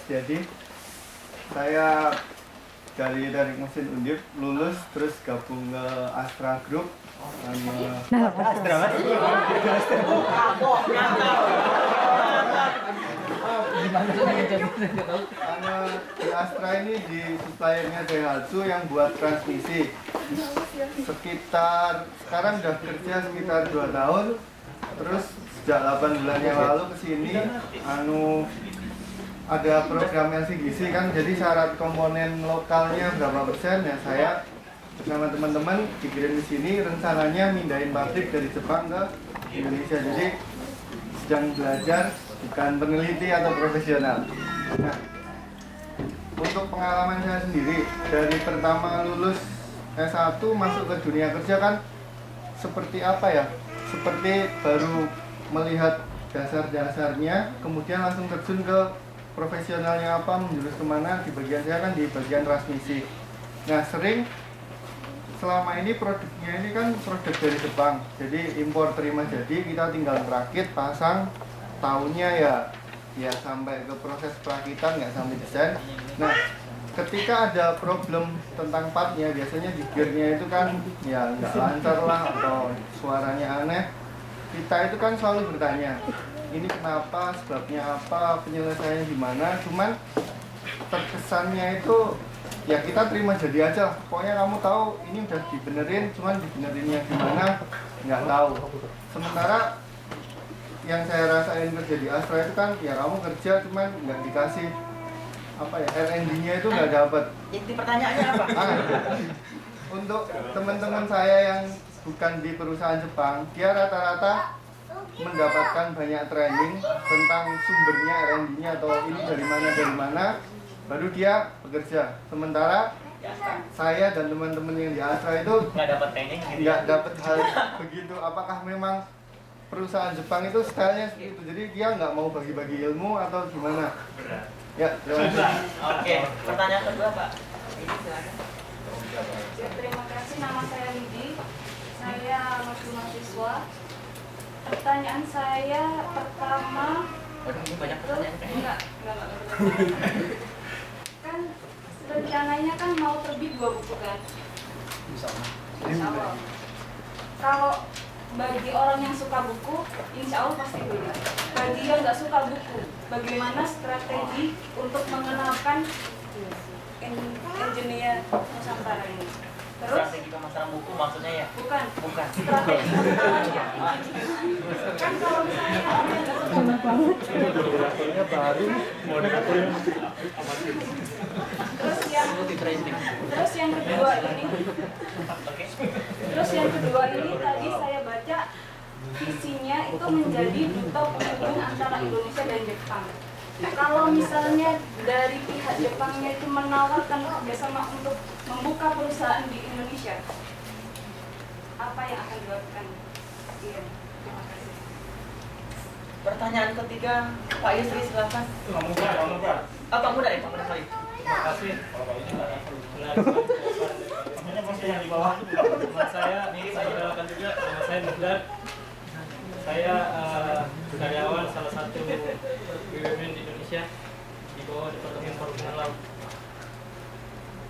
Jadi saya dari mesin Undip lulus terus gabung ke Astra Group Astra mas? di Astra ini di suppliernya Daihatsu yang buat transmisi. Sekarang udah kerja sekitar 2 tahun. Terus sejak 8 bulan yang lalu ke sini ada program LCGC kan, jadi syarat komponen lokalnya berapa persen ya, saya bersama teman-teman dikirim ke sini, rencananya mindahin pabrik dari Jepang ke Indonesia. Jadi sedang belajar, bukan peneliti atau profesional. Nah, untuk pengalaman saya sendiri dari pertama lulus S1 masuk ke dunia kerja kan seperti apa ya? Seperti baru melihat dasar-dasarnya, kemudian langsung terjun ke profesionalnya apa, menjurus kemana. Di bagian saya kan di bagian transmisi. Nah, sering selama ini produknya ini kan produk dari Jepang, jadi impor terima jadi, kita tinggal merakit, pasang, tahunnya ya sampai ke proses perakitan, nggak sampai desain. Nah, ketika ada problem tentang partnya, biasanya di gearnya itu kan ya nggak lancar lah atau suaranya aneh, kita itu kan selalu bertanya, ini kenapa, sebabnya apa, penyelesaiannya gimana. Cuman terkesannya itu ya kita terima jadi aja, pokoknya kamu tahu ini udah dibenerin, cuman dibenerinnya gimana nggak tahu. Sementara yang saya rasain kerja di Astra itu kan ya kamu kerja cuman nggak dikasih apa ya, R&D-nya itu nggak dapat. Inti pertanyaannya apa? Untuk teman-teman saya yang bukan di perusahaan Jepang, dia rata-rata mendapatkan banyak training tentang sumbernya R&D-nya atau ini dari mana, baru dia bekerja. Sementara saya dan teman-teman yang di Astra itu Nggak dapat training gitu. nggak dapat hal begitu. Apakah memang perusahaan Jepang itu stylenya seperti itu, jadi dia nggak mau bagi-bagi ilmu atau gimana? Ya, terima kasih. Oke, pertanyaan kedua Pak. Terima kasih, nama saya Midi. Saya masih mahasiswa. Pertanyaan saya pertama, Waduh, ini banyak pertanyaan. enggak. Kan rencananya kan mau terbit 2 buku kan? Insya Allah. Kalau bagi orang yang suka buku, insya Allah pasti beda. Bagi yang nggak suka buku, bagaimana strategi untuk mengenalkan engineer Nusantara ini? Terus, Strategi pemasaran buku maksudnya ya? bukan Bukan. strategi pengenalannya. Kan kalau misalnya orang yang nggak suka buku, terus yang kedua ini, tadi saya baca visinya itu menjadi duta penghubung antara Indonesia dan Jepang. Kalau misalnya dari pihak Jepangnya itu menawarkan kerjasama untuk membuka perusahaan di Indonesia, apa yang akan dilakukan? Iya, terima kasih. Pertanyaan ketiga, Pak Yusri silakan. Pak Muda. Pak Muda ya, Pak Muda sorry. Terima kasih. Namanya masih yang di bawah. Nama saya kenalkan juga, nama saya Muhdar. Saya karyawan salah satu BUMN di Indonesia di bawah Departemen Perhubungan Laut.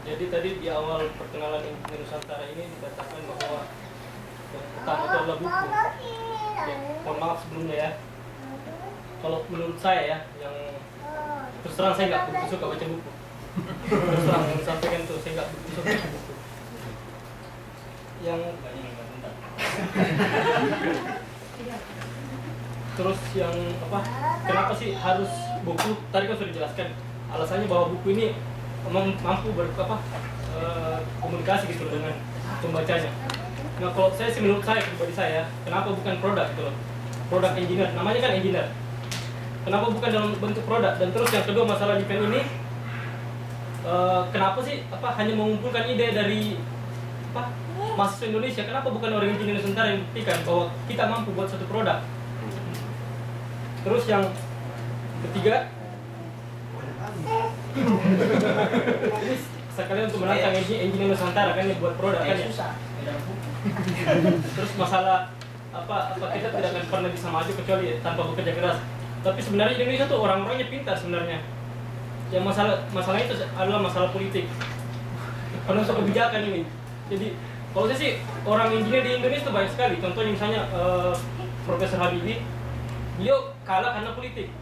Jadi tadi di awal perkenalan Engineer Nusantara ini dikatakan bahwa yang utama itu adalah buku. Ya, mohon maaf sebelumnya ya. Kalau menurut saya ya, yang terus terang saya nggak begitu suka baca buku. Terus terang yang disampaikan itu saya nggak begitu suka baca buku. Yang terus yang apa? Kenapa sih harus buku? Tadi kan sudah dijelaskan alasannya bahwa buku ini mampu komunikasi gitu dengan pembacanya. Nah kalau saya sih, menurut saya pribadi saya, kenapa bukan produk gitu loh? Produk engineer, namanya kan engineer. Kenapa bukan dalam bentuk produk? Dan terus yang kedua masalah event ini, kenapa sih hanya mengumpulkan ide dari mahasiswa Indonesia? Kenapa bukan orang engineer Nusantara yang buktikan bahwa kita mampu buat satu produk? Terus yang ketiga, ini sekalian untuk menantang engineer Nusantara kan yang buat produk kan ya. Terus masalah kita tidak akan pernah bisa maju kecuali tanpa bekerja keras. Tapi sebenarnya Indonesia tuh orang-orangnya pintar sebenarnya. yang masalah itu adalah masalah politik. Karena unsur kebijakan ini. Jadi kalau saya sih orang engineer di Indonesia itu banyak sekali. Contohnya misalnya Profesor Habibie, beliau kalah karena politik,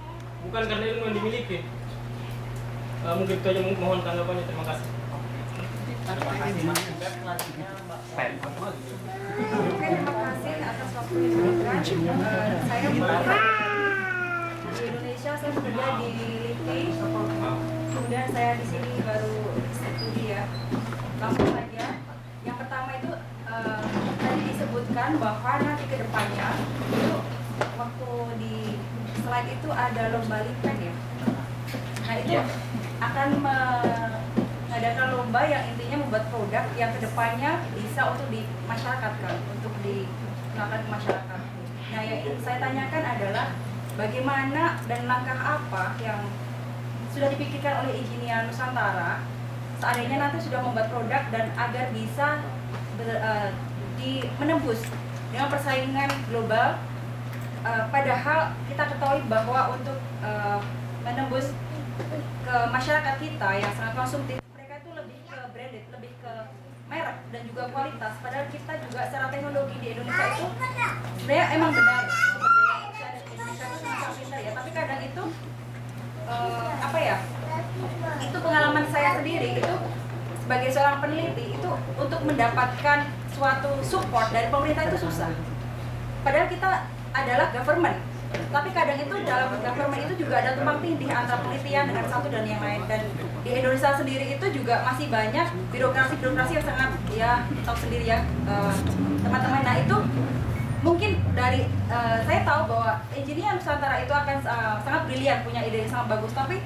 bukan karena ilmu yang dimiliki. Mungkin itu aja, mohon tanggapannya. Terima kasih. Terima kasih Mas Hubert. Selanjutnya Mbak Oke, terima kasih atas waktunya diberikan. Saya di Indonesia, saya bekerja di LIPI. Kemudian saya di sini baru studi ya. Langsung saja. Yang pertama itu tadi disebutkan bahwa nanti ke depannya itu waktu di slide itu ada lomba lipen ya. Nah itu akan mengadakan lomba yang intinya membuat produk yang kedepannya bisa untuk dimasyarakatkan, untuk dikenalkan ke masyarakat. Nah yang ingin saya tanyakan adalah bagaimana dan langkah apa yang sudah dipikirkan oleh Engineer Nusantara seandainya nanti sudah membuat produk dan agar bisa menembus dengan persaingan global. Padahal kita ketahui bahwa untuk menembus ke masyarakat kita yang sangat konsumtif, mereka itu lebih ke branded, lebih ke merek dan juga kualitas. Padahal kita juga secara teknologi di Indonesia itu sebenarnya emang benar sumber daya manusia di Indonesia itu sangat pintar ya. Tapi kadang itu apa ya? Itu pengalaman saya sendiri itu sebagai seorang peneliti itu untuk mendapatkan suatu support dari pemerintah itu susah. Padahal kita adalah government, tapi kadang itu dalam government itu juga ada tumpang tindih antara penelitian dengan satu dan yang lain. Dan di Indonesia sendiri itu juga masih banyak birokrasi yang sangat ya tahu sendiri ya teman-teman. Nah itu mungkin dari saya tahu bahwa Engineer Nusantara itu akan sangat brilian, punya ide yang sangat bagus, tapi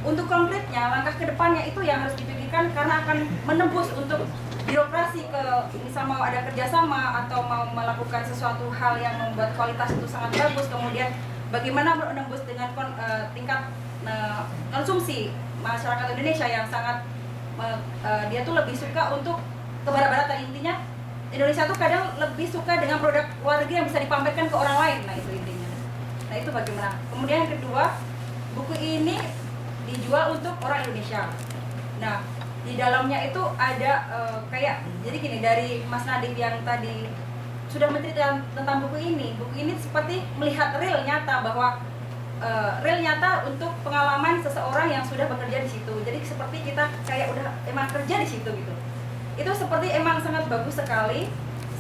untuk konkretnya langkah kedepannya itu yang harus dipikirkan karena akan menembus untuk birokrasi ke misal mau ada kerjasama atau mau melakukan sesuatu hal yang membuat kualitas itu sangat bagus, kemudian bagaimana menembus dengan tingkat konsumsi masyarakat Indonesia yang sangat dia tuh lebih suka untuk ke barat-baratan. Intinya Indonesia tuh kadang lebih suka dengan produk luar negeri yang bisa dipamerkan ke orang lain. Nah itu intinya. Nah itu bagaimana. Kemudian yang kedua, buku ini dijual untuk orang Indonesia. Nah di dalamnya itu ada kayak jadi gini, dari Mas Nadiem yang tadi sudah menceritakan tentang buku ini seperti melihat real nyata bahwa real nyata untuk pengalaman seseorang yang sudah bekerja di situ. Jadi seperti kita kayak udah emang kerja di situ gitu. Itu seperti emang sangat bagus sekali,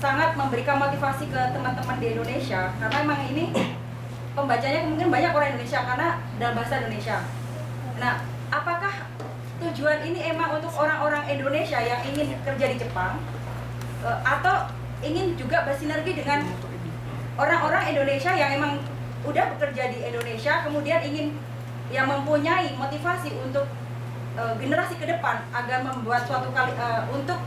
sangat memberikan motivasi ke teman-teman di Indonesia karena emang ini pembacanya mungkin banyak orang Indonesia karena dalam bahasa Indonesia. Nah, apakah tujuan ini emang untuk orang-orang Indonesia yang ingin kerja di Jepang atau ingin juga bersinergi dengan orang-orang Indonesia yang emang udah bekerja di Indonesia kemudian ingin yang mempunyai motivasi untuk generasi ke depan agar membuat suatu kali untuk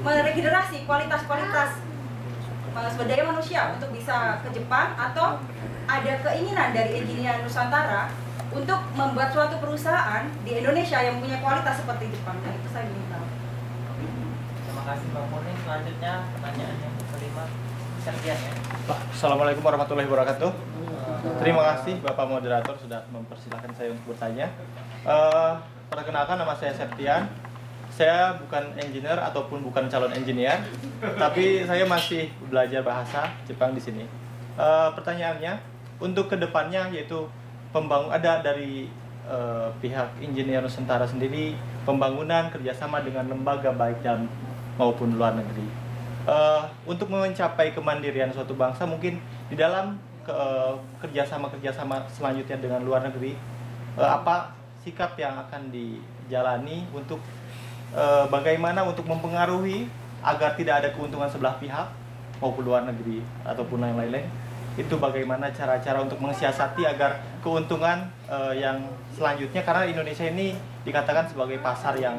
meregenerasi kualitas sumber daya manusia untuk bisa ke Jepang, atau ada keinginan dari Engineer Nusantara untuk membuat suatu perusahaan di Indonesia yang punya kualitas seperti Jepang. Nah itu saya ingin tahu. Terima kasih Mbak Murni. Selanjutnya pertanyaan yang kelima, Sergian ya. Assalamualaikum warahmatullahi wabarakatuh. Terima kasih Bapak Moderator sudah mempersilahkan saya untuk bertanya. Perkenalkan, nama saya Septian. Saya bukan engineer ataupun bukan calon engineer, tapi saya masih belajar bahasa Jepang di sini. Pertanyaannya, untuk kedepannya yaitu ada dari pihak Engineer Nusantara sendiri pembangunan kerjasama dengan lembaga baik dalam maupun luar negeri. Untuk mencapai kemandirian suatu bangsa mungkin di dalam kerjasama selanjutnya dengan luar negeri, apa sikap yang akan dijalani untuk bagaimana untuk mempengaruhi agar tidak ada keuntungan sebelah pihak maupun luar negeri ataupun lain-lain. Itu bagaimana cara-cara untuk mensiasati agar keuntungan yang selanjutnya, karena Indonesia ini dikatakan sebagai pasar yang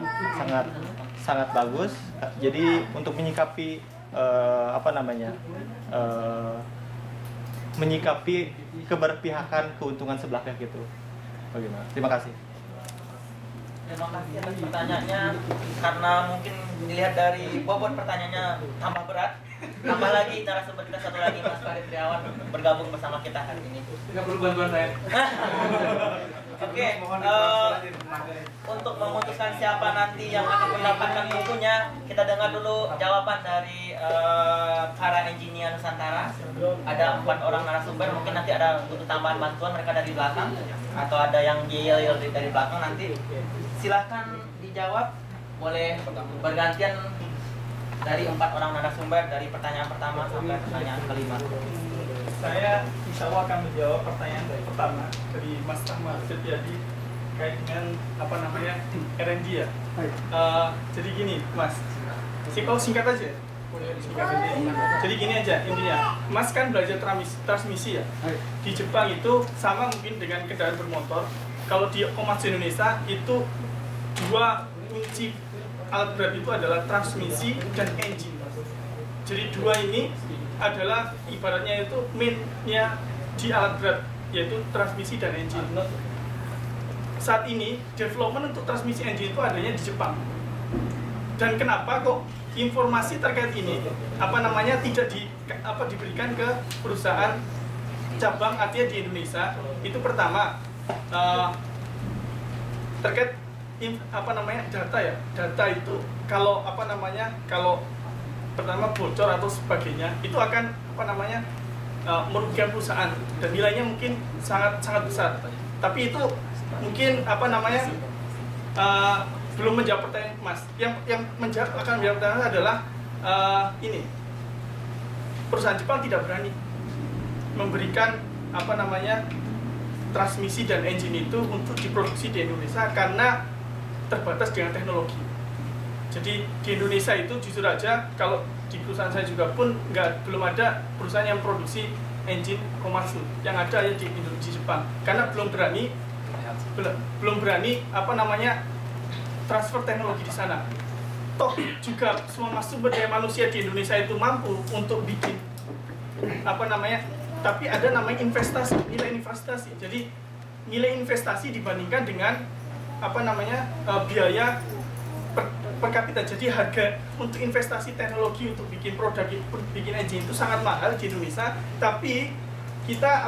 sangat bagus. Jadi untuk menyikapi menyikapi keberpihakan keuntungan sebelah pihak itu bagaimana? Terima kasih. Terima kasih atas pertanyaannya. Karena mungkin dilihat dari bobot pertanyaannya tambah berat, tambah lagi narasumber kita satu lagi, Mas Farid Triawan bergabung bersama kita hari ini. Nggak perlu bantuan saya. Oke, untuk memutuskan siapa nanti yang akan mendapatkan bukunya, kita dengar dulu jawaban dari para engineer Nusantara. Ada 4 orang narasumber, mungkin nanti ada butuh tambahan bantuan mereka dari belakang, atau ada yang yel dari belakang nanti. Silahkan dijawab, boleh bergantian dari 4 orang narasumber dari pertanyaan pertama sampai pertanyaan kelima. Saya insya Allah akan menjawab pertanyaan dari pertama dari Mas Ahmad Setiadi kait dengan apa namanya RNG ya. Jadi gini Mas, singkat aja. Boleh singkat aja. Jadi gini aja intinya. Mas kan belajar transmisi ya. Di Jepang itu sama mungkin dengan kendaraan bermotor. Kalau di Komatsu Indonesia itu 2 kunci alat berat itu adalah transmisi dan engine. Jadi 2 ini adalah ibaratnya itu main-nya di alat berat, yaitu transmisi dan engine. Saat ini development untuk transmisi engine itu adanya di Jepang. Dan kenapa kok informasi terkait ini tidak diberikan ke perusahaan cabang artinya di Indonesia? Itu pertama terkait data ya. Data itu kalau pertama bocor atau sebagainya itu akan merugikan perusahaan dan nilainya mungkin sangat besar. Tapi itu mungkin belum menjawab pertanyaan Mas. Yang akan menjawab pertanyaan adalah ini, perusahaan Jepang tidak berani memberikan transmisi dan engine itu untuk diproduksi di Indonesia karena terbatas dengan teknologi. Jadi di Indonesia itu jujur aja, kalau di perusahaan saya juga pun belum ada perusahaan yang produksi engine Komatsu. Yang ada ya di Jepang, karena belum berani transfer teknologi di sana. Toh juga semua sumber daya manusia di Indonesia itu mampu untuk bikin tapi ada namanya nilai investasi. Jadi nilai investasi dibandingkan dengan biaya per kapita. Jadi harga untuk investasi teknologi untuk bikin produk, bikin engine itu sangat mahal di Indonesia, tapi kita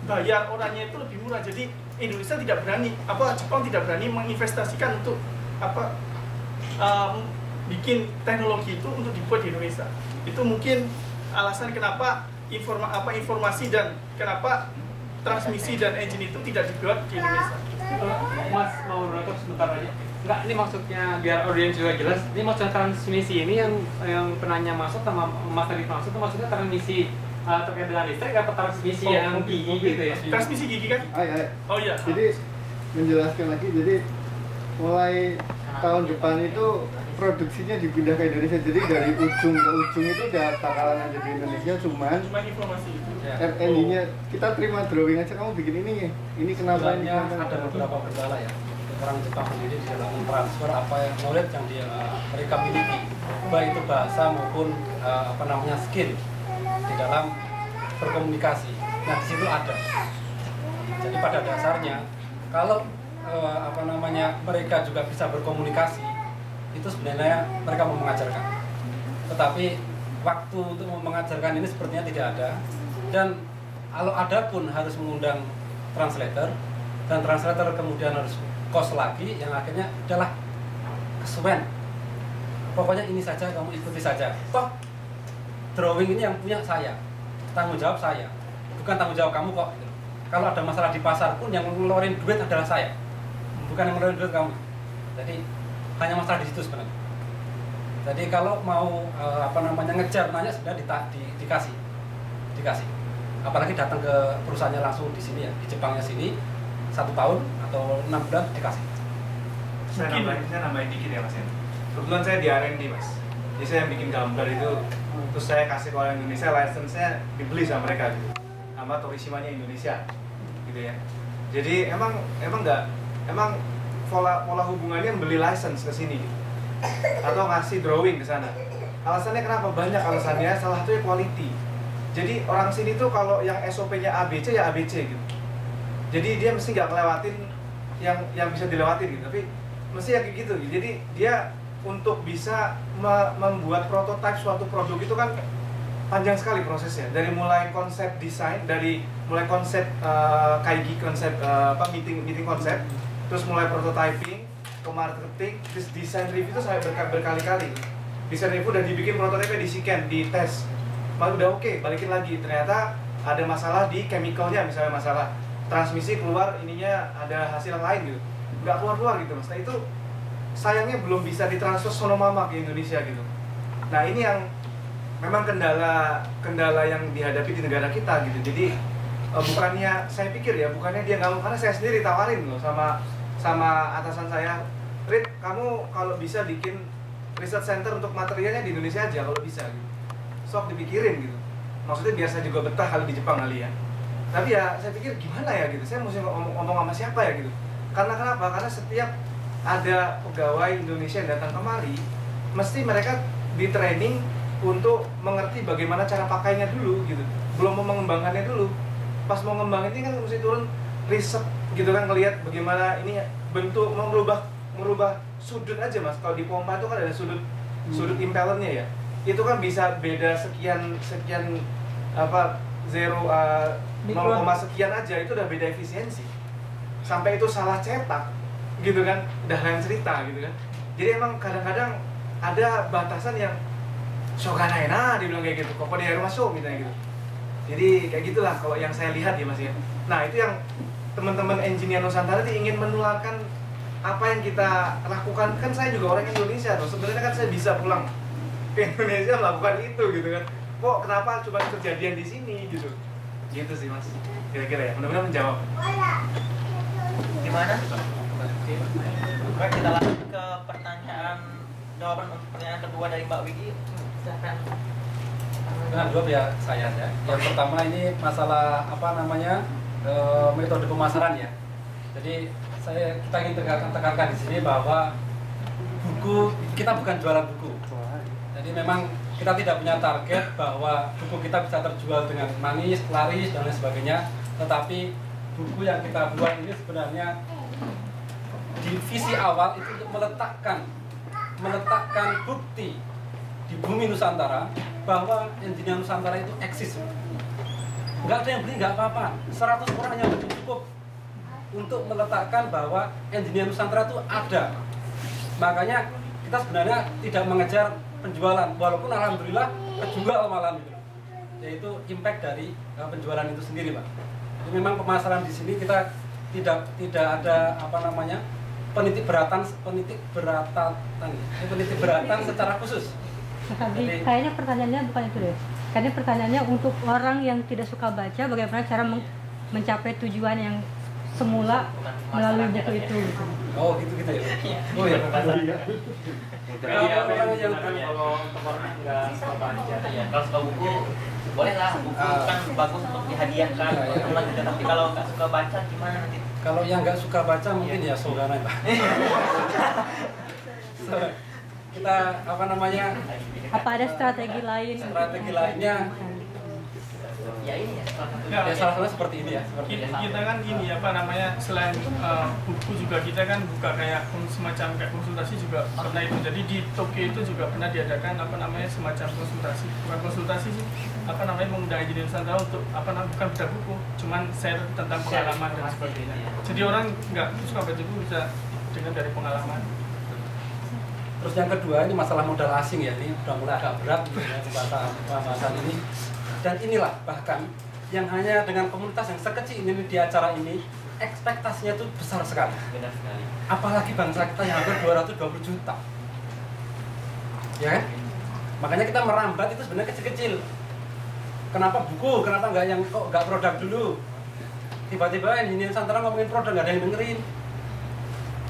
bayar orangnya itu lebih murah. Jadi Indonesia tidak berani, Jepang tidak berani menginvestasikan untuk bikin teknologi itu untuk dibuat di Indonesia. Itu mungkin alasan kenapa informasi dan kenapa transmisi dan engine itu tidak dibuat di Indonesia. Mas mau nonton sebentar aja. Enggak, ini maksudnya biar audiens juga jelas. Ini maksudnya transmisi ini yang penanya maksud sama Mas tadi maksud itu maksudnya transmisi terkait dengan listrik atau transmisi yang gigi gitu ya? Transmisi gigi kan? Oh iya. Jadi menjelaskan lagi, jadi mulai tahun depan itu produksinya dipindah ke Indonesia. Jadi dari ujung ke ujung itu udah bakalan ada di Indonesia, cuman informasi itu. R&D-nya kita terima drawing aja, kamu bikin ini kenapa ini? Ada beberapa kendala ya. Orang Jepang sendiri di dalam transfer knowledge yang mereka miliki, baik itu bahasa maupun skill di dalam berkomunikasi. Nah, di situ ada. Jadi pada dasarnya kalau mereka juga bisa berkomunikasi, itu sebenarnya mereka mau mengajarkan. Tetapi waktu untuk mengajarkan ini sepertinya tidak ada. Dan kalau ada pun harus mengundang translator, dan translator kemudian harus kos lagi, yang akhirnya adalah kesuwen. Pokoknya ini saja, kamu ikuti saja. Toh drawing ini yang punya saya, tanggung jawab saya, bukan tanggung jawab kamu kok. Kalau ada masalah di pasar pun yang ngeluarin duit adalah saya, bukan yang ngeluarin duit kamu. Jadi hanya masalah di situ sebenarnya. Jadi kalau mau ngejar nanya sebenarnya dikasih. Apalagi datang ke perusahaannya langsung di sini ya, di Jepangnya sini 1 tahun atau 6 bulan dikasih. Saya nambahin dikit ya Mas ya. Kebetulan saya di R&D Mas. Jadi saya bikin gambar itu, terus saya kasih ke orang Indonesia, license-nya dibeli sama mereka gitu. Sama Torishima-nya Indonesia. Gitu ya. Jadi emang pola hubungannya beli license ke sini gitu. Atau ngasih drawing ke sana. Alasannya kenapa? Banyak alasannya, salah satunya quality. Jadi orang sini tuh kalau yang SOP-nya ABC ya ABC gitu. Jadi dia mesti nggak ngelewatin yang bisa dilewatin gitu, tapi mesti ya kayak gitu. Jadi dia untuk bisa membuat prototipe suatu produk itu kan panjang sekali prosesnya, dari mulai konsep desain, dari mulai konsep kaigi, konsep meeting konsep, terus mulai prototyping ke marketing, terus desain review itu saya berkali-kali. Desain review udah dibikin, prototype di scan, di tes, malah udah oke, balikin lagi, ternyata ada masalah di chemicalnya, misalnya masalah transmisi keluar ininya ada hasil yang lain gitu, nggak keluar gitu. Nah itu sayangnya belum bisa ditransfer sono mama ke Indonesia gitu. Nah ini yang memang kendala yang dihadapi di negara kita gitu. Jadi bukannya saya pikir ya, bukannya dia nggak mau, karena saya sendiri tawarin loh sama atasan saya, Rit, kamu kalau bisa bikin research center untuk materialnya di Indonesia aja kalau bisa gitu. Sok dipikirin gitu. Maksudnya biar saya juga betah kali di Jepang kali ya. Tapi ya saya pikir gimana ya gitu. Saya mesti ngomong sama siapa ya gitu. Karena kenapa? Karena setiap ada pegawai Indonesia yang datang kemari, mesti mereka di training untuk mengerti bagaimana cara pakainya dulu gitu. Belum mau mengembangkannya dulu. Pas mau ngembangin ini kan mesti turun riset gitu kan, ngelihat bagaimana ini bentuk, mau merubah sudut aja Mas. Kalau di pompa itu kan ada sudut impellernya ya. Itu kan bisa beda sekian 0, sekian aja, itu udah beda efisiensi. Sampai itu salah cetak gitu kan, udah lain cerita gitu kan. Jadi emang kadang-kadang ada batasan yang shoganai dibilang kayak gitu, kok di rumah show misalnya gitu. Jadi kayak gitulah kalau yang saya lihat ya Mas ya. Nah itu yang teman-teman engineer Nusantara itu ingin menularkan apa yang kita lakukan. Kan saya juga orang Indonesia tuh, sebenarnya kan saya bisa pulang ke Indonesia melakukan itu gitu kan. Kok kenapa cuma kejadian di sini gitu. Gitu sih Mas, kira-kira ya, mudah-mudahan menjawab. Gimana? Baik, kita lanjut ke jawaban untuk pertanyaan kedua dari Mbak Wigi. Silakan. Nah, dua ya saya ya. Yang pertama ini masalah metode pemasaran ya. Jadi kita ingin tekankan di sini bahwa buku kita bukan jualan buku. Jadi memang kita tidak punya target bahwa buku kita bisa terjual dengan manis, laris dan lain sebagainya. Tetapi buku yang kita buat ini sebenarnya di visi awal itu untuk meletakkan bukti di bumi Nusantara bahwa engineer Nusantara itu eksis. Nggak ada yang beli, nggak apa-apa. 100 orang yang beli cukup untuk meletakkan bahwa engineer Nusantara itu ada. Makanya kita sebenarnya tidak mengejar penjualan, walaupun alhamdulillah kejual malam itu, yaitu impact dari penjualan itu sendiri, Pak. Jadi memang pemasaran di sini kita tidak ada penitik beratan secara khusus. Jadi, kayaknya pertanyaannya bukan itu deh. Kayaknya pertanyaannya untuk orang yang tidak suka baca, bagaimana cara mencapai tujuan yang semula melalui buku itu. Gitu. Oh gitu ya. Oh ya. Kalau orang nggak suka baca, Kalau suka buku, boleh lah, buku kan bagus untuk dihadiahkan teman gitu. Tapi kalau nggak suka baca gimana nanti? Kalau yang nggak suka baca mungkin ya shoganai, Pak. Kita Apa ada strategi lain? Strategi lainnya Ya ini ya. ya salah satunya seperti ini ya. kita kan gini selain buku juga kita kan buka kayak semacam kayak konsultasi juga pernah itu. Jadi di Tokyo itu juga pernah diadakan semacam konsultasi, bukan konsultasi sih, mengundang engineer Nusantara untuk bukan baca buku, cuman share tentang pengalaman dan sebagainya. Jadi orang nggak suka baca buku bisa dengar dari pengalaman. Terus yang kedua ini masalah modal asing ya, ini udah mulai agak berat ya, pembahasan ini. Dan inilah bahkan yang hanya dengan komunitas yang sekecil ini di acara ini, ekspektasinya itu besar sekali. Benar sekali. Apalagi bangsa kita yang hampir 220 juta. Ya kan? Makanya kita merambat itu sebenarnya kecil-kecil. Kenapa buku? Kenapa nggak produk dulu? Tiba-tiba ini Nusantara ngomongin produk, nggak ada yang dengerin.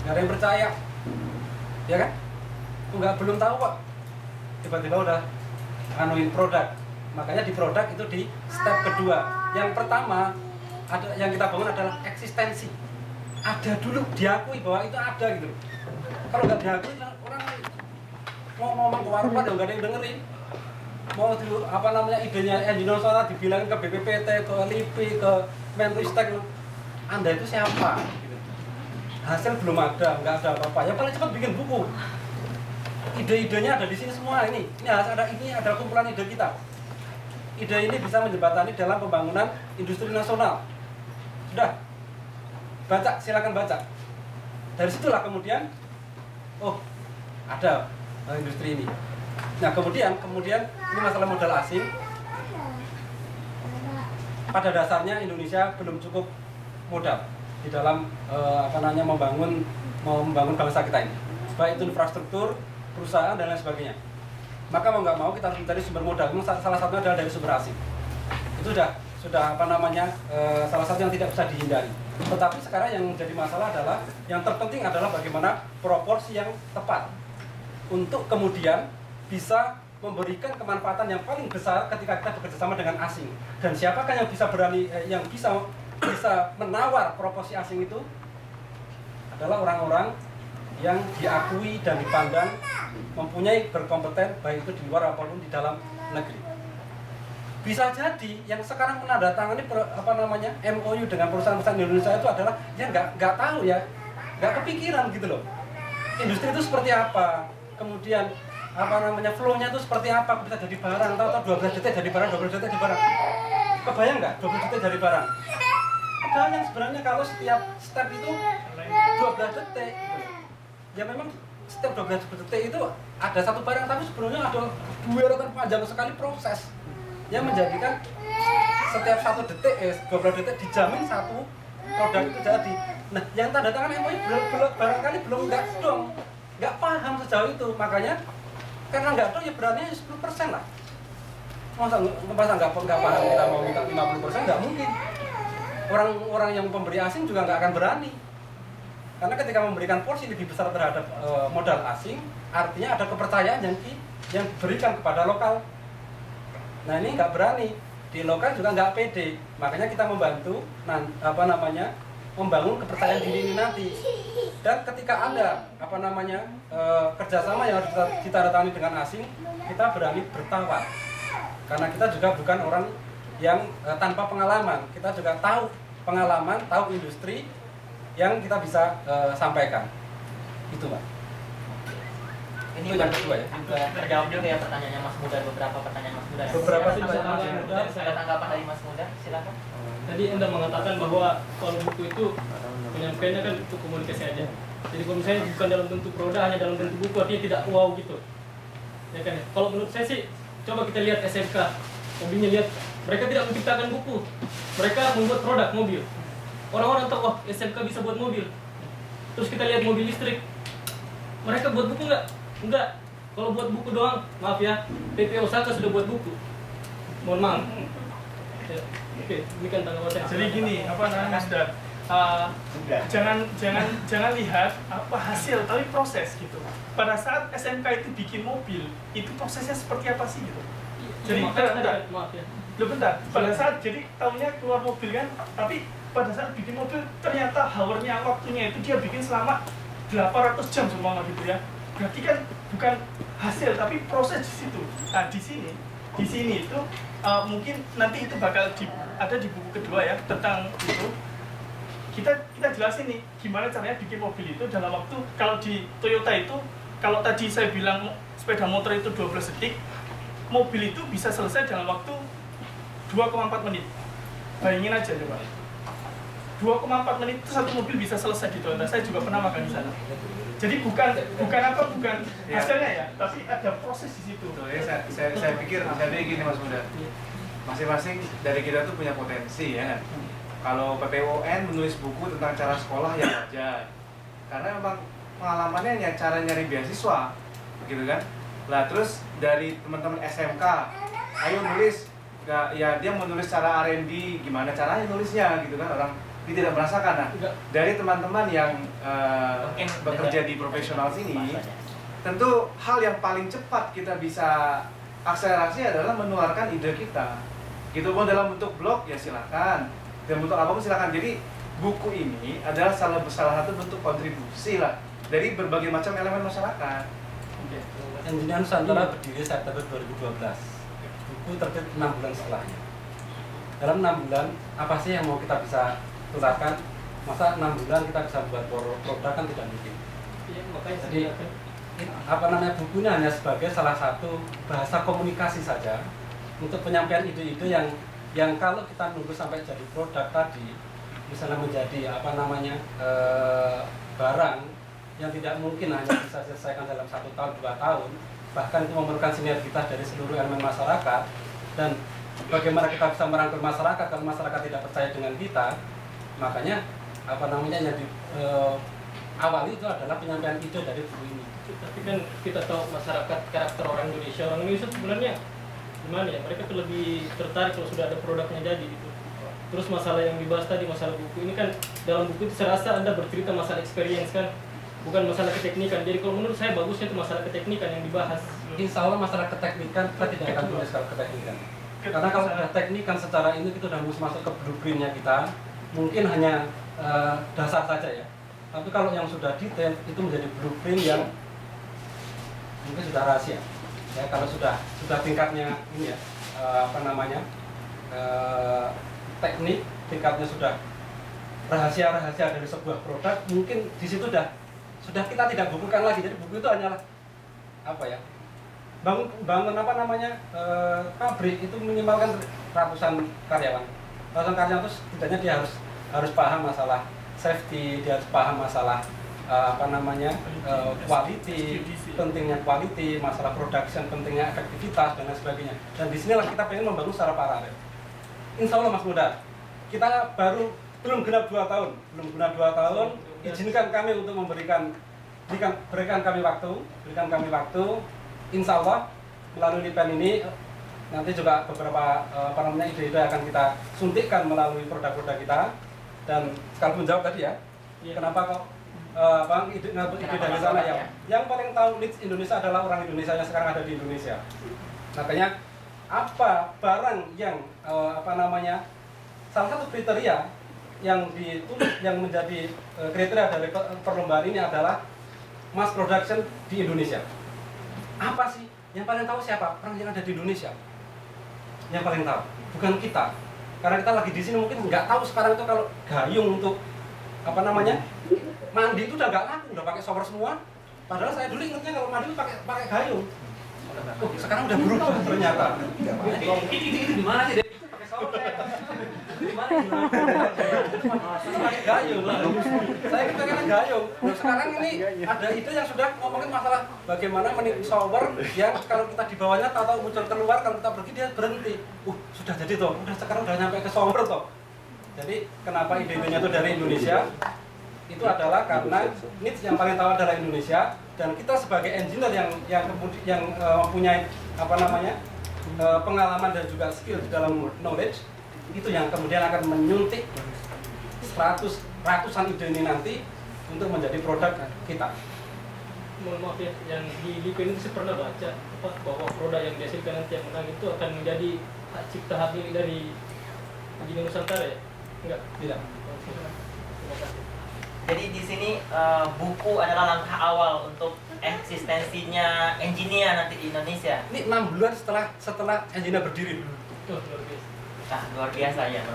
Nggak ada yang percaya. Ya kan? Belum tahu kok. Tiba-tiba udah anuin produk. Makanya di produk itu di step kedua. Yang pertama yang kita bangun adalah eksistensi. Ada dulu, diakui bahwa itu ada gitu. Kalau nggak diakui, orang mau ngomong ke warung nggak ada yang dengerin. Mau idenya engineer Nusantara dibilangin ke BPPT, ke LIPI, ke Menristek, Anda itu siapa? Gitu. Hasil belum ada, nggak ada apa-apa. Ya paling cepat bikin buku. Ide-idenya ada di sini semua ini. Ini ada kumpulan ide kita. ide ini bisa menjembatani dalam pembangunan industri nasional. Sudah, baca, silakan baca. Dari situlah kemudian, oh ada industri ini. Nah kemudian ini masalah modal asing. Pada dasarnya Indonesia belum cukup modal di dalam membangun bangsa kita ini, baik itu infrastruktur, perusahaan dan lain sebagainya. Maka mau nggak mau kita harus mencari sumber modal. Salah satunya adalah dari sumber asing. Itu sudah salah satu yang tidak bisa dihindari. Tetapi sekarang yang menjadi masalah adalah yang terpenting adalah bagaimana proporsi yang tepat untuk kemudian bisa memberikan kemanfaatan yang paling besar ketika kita bekerja sama dengan asing. Dan siapakah yang bisa yang bisa menawar proporsi asing itu adalah orang-orang yang diakui dan dipandang mempunyai berkompeten baik itu di luar maupun di dalam negeri. Bisa jadi yang sekarang menandatangani MOU dengan perusahaan-perusahaan Indonesia itu adalah yang nggak tahu ya, nggak kepikiran gitu loh. Industri itu seperti apa, kemudian flow-nya itu seperti apa, bisa jadi barang, tahu 12 detik jadi barang, 12 detik jadi barang. Kebayang nggak 12 detik jadi barang? Padahal yang sebenarnya kalau setiap step itu 12 detik, ya memang setiap 12 detik itu ada satu barang, tapi sebelumnya ada bueran panjang sekali proses yang menjadikan setiap 1 detik, 12 detik dijamin satu produk itu jadi. Nah, yang tanda tangan MOU barangkali belum nggak paham sejauh itu, makanya karena nggak tahu ya berani 10% lah. Masa nggak paham kita mau minta 50%, nggak mungkin. Orang yang pemberi asing juga nggak akan berani. Karena ketika memberikan porsi lebih besar terhadap modal asing, artinya ada kepercayaan yang diberikan kepada lokal. Nah ini nggak berani, di lokal juga nggak pede. Makanya kita membantu membangun kepercayaan diri ini nanti. Dan ketika ada kerjasama yang harus kita datangani dengan asing, kita berani bertawar. Karena kita juga bukan orang yang tanpa pengalaman, kita juga tahu pengalaman, tahu industri yang kita bisa sampaikan. Itu Pak. Ini yang kedua ya. Juga terjawab juga ya pertanyaannya Mas Muda, beberapa pertanyaan Mas Muda. Beberapa sih Silakan, Mas Muda. Ada tanggapan dari Mas Muda, silakan. Tadi Anda mengatakan bahwa kalau buku itu penyampaiannya kan untuk komunikasi aja. Jadi kalau misalnya bukan dalam bentuk produk, hanya dalam bentuk buku, artinya tidak wow gitu. Ya kan? Kalau menurut saya sih, coba kita lihat SMK, mobilnya lihat, mereka tidak menciptakan buku, mereka membuat produk mobil. Orang-orang tahu, wah SMK bisa buat mobil. Terus kita lihat mobil listrik, mereka buat buku nggak? Enggak. Kalau buat buku doang, maaf ya, PP Osaka sudah buat buku. Mohon maaf. Ya, oke, ini kan tanggapan saya. Jadi gini, Mas Dad, jangan lihat apa hasil, tapi proses gitu. Pada saat SMK itu bikin mobil, itu prosesnya seperti apa sih gitu? Jadi maaf ya. bentar. Pada saat jadi tahunya keluar mobil kan, tapi pada saat bikin mobil ternyata hournya, waktunya itu dia bikin selama 800 jam semua gitu ya. Berarti kan bukan hasil tapi proses di situ. Nah di sini itu mungkin nanti itu bakal ada di buku kedua ya tentang itu. Kita jelasin nih gimana caranya bikin mobil itu dalam waktu, kalau di Toyota itu, kalau tadi saya bilang sepeda motor itu 12 detik, mobil itu bisa selesai dalam waktu 2,4 menit. Bayangin aja coba. 2,4 menit itu satu mobil bisa selesai di Toyota. Saya juga pernah makan di sana. Jadi bukan hasilnya ya, tapi ada proses di situ. Saya pikir gini Mas Muda. Masing-masing dari kita tuh punya potensi ya kan. Kalau PPON menulis buku tentang cara sekolah ya wajar. Karena memang pengalamannya cara nyari beasiswa, gitu kan. Lah terus dari teman-teman SMK, ayo nulis, ya dia menulis cara R&D, gimana caranya nulisnya gitu kan, orang dia tidak merasakan. Nah, dari teman-teman yang bekerja di profesional sini, tentu hal yang paling cepat kita bisa akselerasi adalah menularkan ide kita. Gitu pun dalam bentuk blog ya silakan, dalam bentuk apapun silakan. Jadi buku ini adalah salah satu bentuk kontribusi lah dari berbagai macam elemen masyarakat. Engineer Nusantara berdiri September 2012. Buku terbit 6 bulan setelahnya. Dalam 6 bulan, apa sih yang mau kita bisa tularkan? Masa 6 bulan kita bisa buat produk kan tidak mungkin. Jadi bukunya hanya sebagai salah satu bahasa komunikasi saja untuk penyampaian ide-ide yang kalau kita nunggu sampai jadi produk tadi, misalnya menjadi barang yang tidak mungkin hanya bisa diselesaikan dalam 1 tahun 2 tahun, bahkan itu memerlukan sinergitas dari seluruh elemen masyarakat. Dan bagaimana kita bisa merangkul masyarakat kalau masyarakat tidak percaya dengan kita, makanya yang awali itu adalah penyampaian ide dari buku ini. Tapi kan kita tahu masyarakat, karakter orang Indonesia sebenarnya gimana ya, mereka tuh lebih tertarik kalau sudah ada produknya jadi gitu. Terus masalah yang dibahas tadi, masalah buku ini kan, dalam buku itu saya rasa Anda bercerita masalah experience kan, bukan masalah keteknikan. Jadi kalau menurut saya bagusnya itu masalah keteknikan yang dibahas. Insya Allah masalah keteknikan kita tidak akan tulis kalau keteknikan. Karena kalau sudah teknikan secara ini kita sudah masuk ke blueprintnya kita, mungkin hanya dasar saja ya. Tapi kalau yang sudah detail itu menjadi blueprint yang mungkin sudah rahasia. Ya, kalau sudah tingkatnya ini ya teknik, tingkatnya sudah rahasia dari sebuah produk, mungkin di situ sudah kita tidak bukukan lagi. Jadi buku itu hanyalah bangun pabrik itu minimalkan ratusan karyawan itu setidaknya dia harus paham masalah safety, dia harus paham masalah quality, pentingnya quality, masalah production, pentingnya efektivitas dan lain sebagainya. Dan disinilah kita pengen membangun secara paralel. Insya Allah Mas Muda, kita belum genap 2 tahun, izinkan kami untuk berikan kami waktu. Insya Allah melalui Lipen ini nanti juga beberapa ide-ide akan kita suntikkan melalui produk-produk kita. Dan sekalipun jawab tadi ya, kenapa kok ide dari sana yang paling tahu needs Indonesia adalah orang Indonesia yang sekarang ada di Indonesia. Makanya apa barang yang salah satu kriteria yang ditulis yang menjadi kriteria dari perlombaan ini adalah mass production di Indonesia. Apa sih? Yang paling tahu siapa? Orang yang ada di Indonesia. Yang paling tahu, bukan kita. Karena kita lagi di sini mungkin nggak tahu sekarang itu kalau gayung untuk mandi itu udah nggak laku, udah pakai shower semua. Padahal saya dulu ingatnya kalau mandi itu pakai gayung. Sekarang udah berubah ternyata. Ini di mana sih? Pakai shower. Di mana? Pakai gayung. Saya kira gayung. Nah, sekarang ini ada ide yang sudah ngomongin masalah bagaimana shower yang kalau kita di bawahnya tahu muncul keluar, kalau kita pergi dia berhenti. Sudah jadi toh. Sekarang udah nyampe ke shower toh. Jadi kenapa ide-idenya itu dari Indonesia? Itu adalah karena needs yang paling tahu adalah Indonesia, dan kita sebagai engineer yang mempunyai pengalaman dan juga skill di dalam knowledge itu yang kemudian akan menyuntik ratusan ide ini nanti untuk menjadi produk kita. Mohon maaf ya, yang di Lipen itu saya pernah baca bahwa produk yang dihasilkan nanti yang menang itu akan menjadi hak cipta hak milik dari Engineer Nusantara ya? Enggak? Tidak. Terima kasih. Jadi di sini buku adalah langkah awal untuk eksistensinya engineer nanti di Indonesia. Ini 6 bulan setelah engineer berdiri. Luar biasa. Nah, luar biasa ya.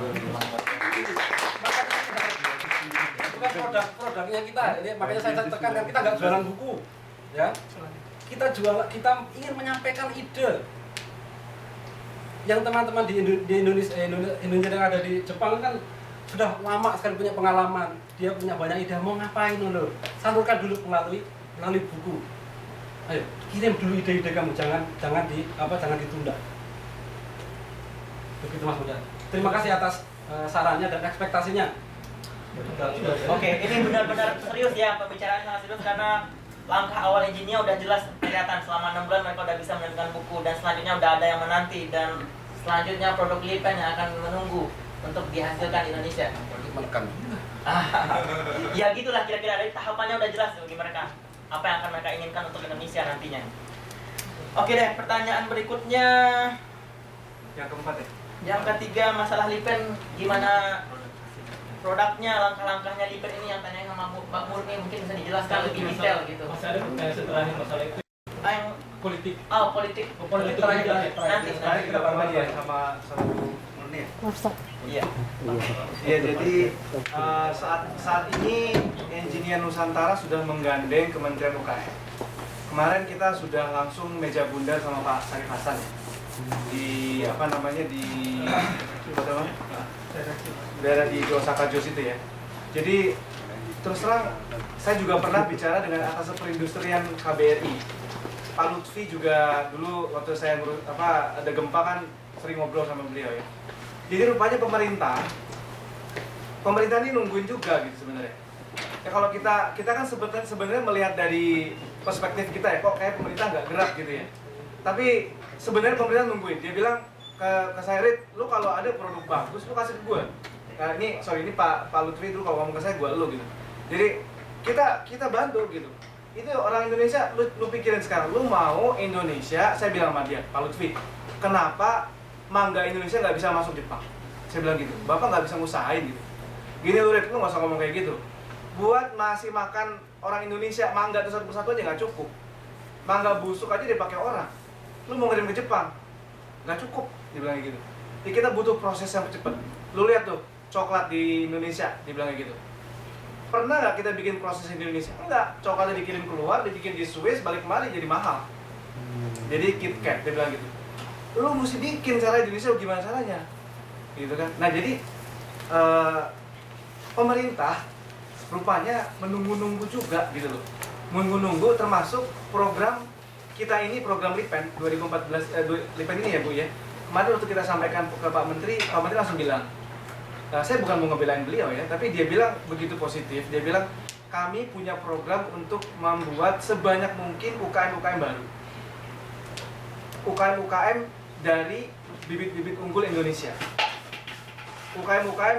Bukan produknya kita. Ini makanya saya tekankan kita nggak jualan buku, ya. Kita ingin menyampaikan ide. Yang teman-teman di Indonesia yang ada di Jepang kan sudah lama sekali punya pengalaman, dia punya banyak ide, mau ngapain loh, salurkan dulu melalui buku. Ayo kirim dulu ide-ide kamu, jangan ditunda. Begitu Mas Muda. Terima kasih atas sarannya dan ekspektasinya. Oke, ini benar-benar serius ya, pembicaraan sangat serius karena langkah awal engineer udah jelas kelihatan. Selama 6 bulan mereka udah bisa menerbitkan buku, dan selanjutnya udah ada yang menanti, dan selanjutnya produk Lipen yang akan menunggu untuk dihasilkan di Indonesia. Menekan. Ya gitulah kira-kira, dari tahapannya udah jelas bagi mereka apa yang akan mereka inginkan untuk Indonesia nantinya. Oke deh, pertanyaan berikutnya Yang keempat ya? Yang ketiga, masalah Lipen, gimana produknya, langkah-langkahnya Lipen ini yang tanya sama Mbak Murni, mungkin bisa dijelaskan lebih detail gitu. Masih ada pertanyaan setelahnya masalah itu? Yang Politik. Oh, politik. Politik Nanti Kita bareng aja sama Murni ya? Iya. Iya, jadi saat ini Engineer Nusantara sudah menggandeng Kementerian UKM. Kemarin kita sudah langsung meja bundar sama Pak Sarif Hasan ya. di apa namanya di daerah di Osaka Jos itu ya. Jadi terus terang saya juga pernah bicara dengan atas perindustrian KBRI. Pak Lutfi juga dulu waktu saya ada gempa kan sering ngobrol sama beliau ya. Jadi rupanya pemerintah ini nungguin juga gitu sebenarnya. Ya kalau kita kan sebenarnya melihat dari perspektif kita ya, kok kayak pemerintah nggak gerak gitu ya. Tapi sebenarnya pemerintah nungguin. Dia bilang ke saya, Rit, lu kalau ada produk bagus lu kasih ke gue. Nah, ini Pak Lutfi dulu kalau ngomong ke saya, gue lu gitu. Jadi kita bantu gitu. Itu orang Indonesia, lu pikirin sekarang, lu mau Indonesia, saya bilang sama dia, Pak Lutfi, kenapa mangga Indonesia nggak bisa masuk Jepang? Saya bilang gitu, Bapak nggak bisa ngusahain gitu. Gini lu Rit, lu nggak usah ngomong kayak gitu. Buat masih makan orang Indonesia, mangga itu satu persatu aja nggak cukup. Mangga busuk aja dipakai orang. Lu mau ngirim ke Jepang, nggak cukup, dibilang gitu. Jadi kita butuh proses yang cepat. Lu lihat tuh, coklat di Indonesia, dibilang gitu. Pernah nggak kita bikin proses di Indonesia? Enggak, coklatnya dikirim keluar, dibikin di Swiss, balik kemari jadi mahal. Jadi KitKat, dia bilang gitu. Lu mesti bikin cara Indonesia gimana caranya, gitu kan? Nah jadi pemerintah rupanya menunggu-nunggu juga gitu loh. Menunggu-nunggu termasuk program kita ini, program Lipen 2014 Lipen ini ya Bu ya. Kemarin waktu kita sampaikan ke Pak Menteri langsung bilang, nah, saya bukan mau ngebelain beliau ya, tapi dia bilang begitu positif. Dia bilang kami punya program untuk membuat sebanyak mungkin UKM-UKM baru. UKM-UKM dari bibit-bibit unggul Indonesia. UKM-UKM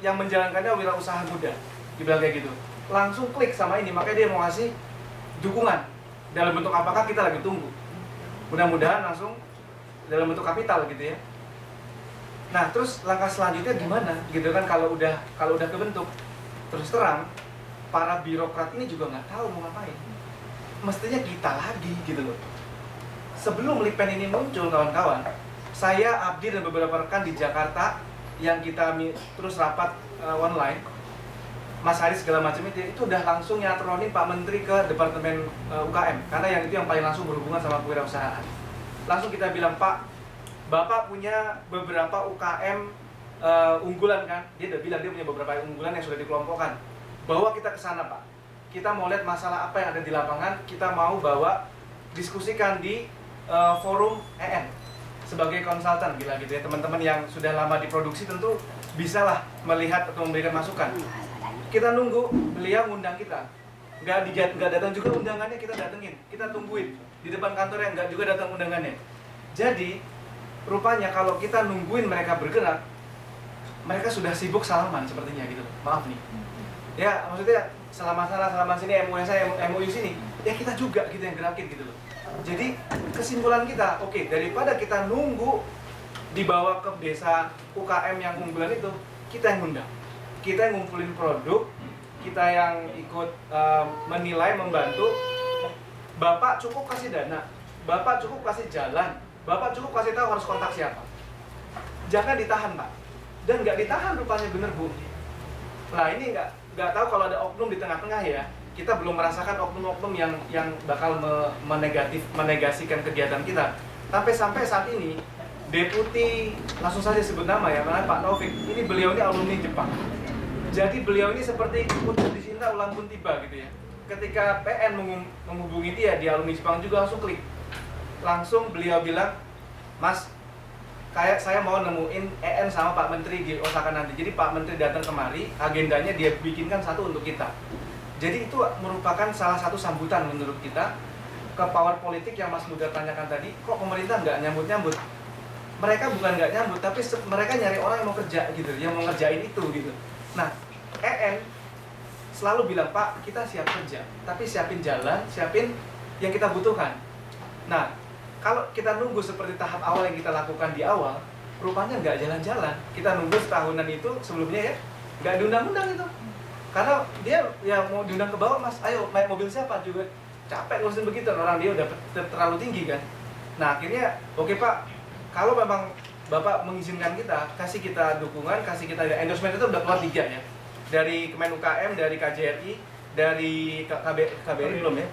yang menjalankannya wirausaha muda, dibilang kayak gitu. Langsung klik sama ini, makanya dia mau ngasih dukungan. Dalam bentuk apakah kita lagi tunggu. Mudah-mudahan langsung dalam bentuk kapital gitu ya. Nah, terus langkah selanjutnya gimana? Gitu kan kalau udah kebentuk. Terus terang, para birokrat ini juga nggak tahu mau ngapain. Mestinya kita lagi gitu loh. Sebelum Lipen ini muncul kawan-kawan, saya, Abdi dan beberapa rekan di Jakarta yang kita terus rapat online, Mas Haris segala macam itu udah langsung nyatronin Pak Menteri ke Departemen UKM, karena yang itu yang paling langsung berhubungan sama kewirausahaan. Langsung kita bilang, Pak, Bapak punya beberapa UKM unggulan kan? Dia udah bilang dia punya beberapa unggulan yang sudah dikelompokkan. Bawa kita ke sana, Pak. Kita mau lihat masalah apa yang ada di lapangan, kita mau bawa diskusikan di forum EN sebagai konsultan, gila gitu ya. Teman-teman yang sudah lama diproduksi tentu bisalah melihat atau memberikan masukan. Kita nunggu beliau ngundang kita, nggak datang juga undangannya, kita datengin, kita tungguin di depan kantornya, nggak juga datang undangannya. Jadi rupanya kalau kita nungguin mereka bergerak, mereka sudah sibuk salaman sepertinya gitu. Maaf nih ya, maksudnya salaman sana salaman sini, MOU sini ya, kita juga gitu yang gerakin gitu loh. Jadi kesimpulan kita, oke, daripada kita nunggu dibawa ke desa UKM yang unggulan itu, kita yang ngundang, kita yang ngumpulin produk, kita yang ikut menilai, membantu. Bapak cukup kasih dana, Bapak cukup kasih jalan, Bapak cukup kasih tahu harus kontak siapa. Jangan ditahan, Pak. Dan nggak ditahan rupanya, bener Bu. Nah ini nggak tahu kalau ada oknum di tengah-tengah ya. Kita belum merasakan oknum-oknum yang bakal menegasikan kegiatan kita. Sampai saat ini, Deputi, langsung saja sebut nama ya, karena Pak Taufik, ini beliau ini alumni Jepang. Jadi beliau ini seperti putus dicinta ulang pun tiba gitu ya. Ketika PN menghubungi dia alumni Jepang juga langsung klik. Langsung beliau bilang, Mas, kayak saya mau nemuin EN sama Pak Menteri di Osaka nanti. Jadi Pak Menteri datang kemari, agendanya dia bikinkan satu untuk kita. Jadi itu merupakan salah satu sambutan menurut kita ke power politik yang Mas Muda tanyakan tadi. Kok pemerintah nggak nyambut-nyambut? Mereka bukan nggak nyambut, tapi mereka nyari orang yang mau kerja gitu, yang mau ngerjain itu gitu. Nah, EN selalu bilang, Pak, kita siap kerja, tapi siapin jalan, siapin yang kita butuhkan. Nah, kalau kita nunggu seperti tahap awal yang kita lakukan di awal, rupanya nggak jalan-jalan. Kita nunggu setahunan itu sebelumnya ya, nggak diundang-undang itu. Karena dia ya mau diundang ke bawah, Mas, ayo naik mobil siapa juga capek ngurusin begitu, orang dia udah terlalu tinggi kan. Nah akhirnya oke Pak, kalau memang Bapak mengizinkan kita, kasih kita dukungan, kasih kita endorsement, itu udah keluar 3 ya, dari Kemen UKM, dari KJRI, dari KBRI belum ya,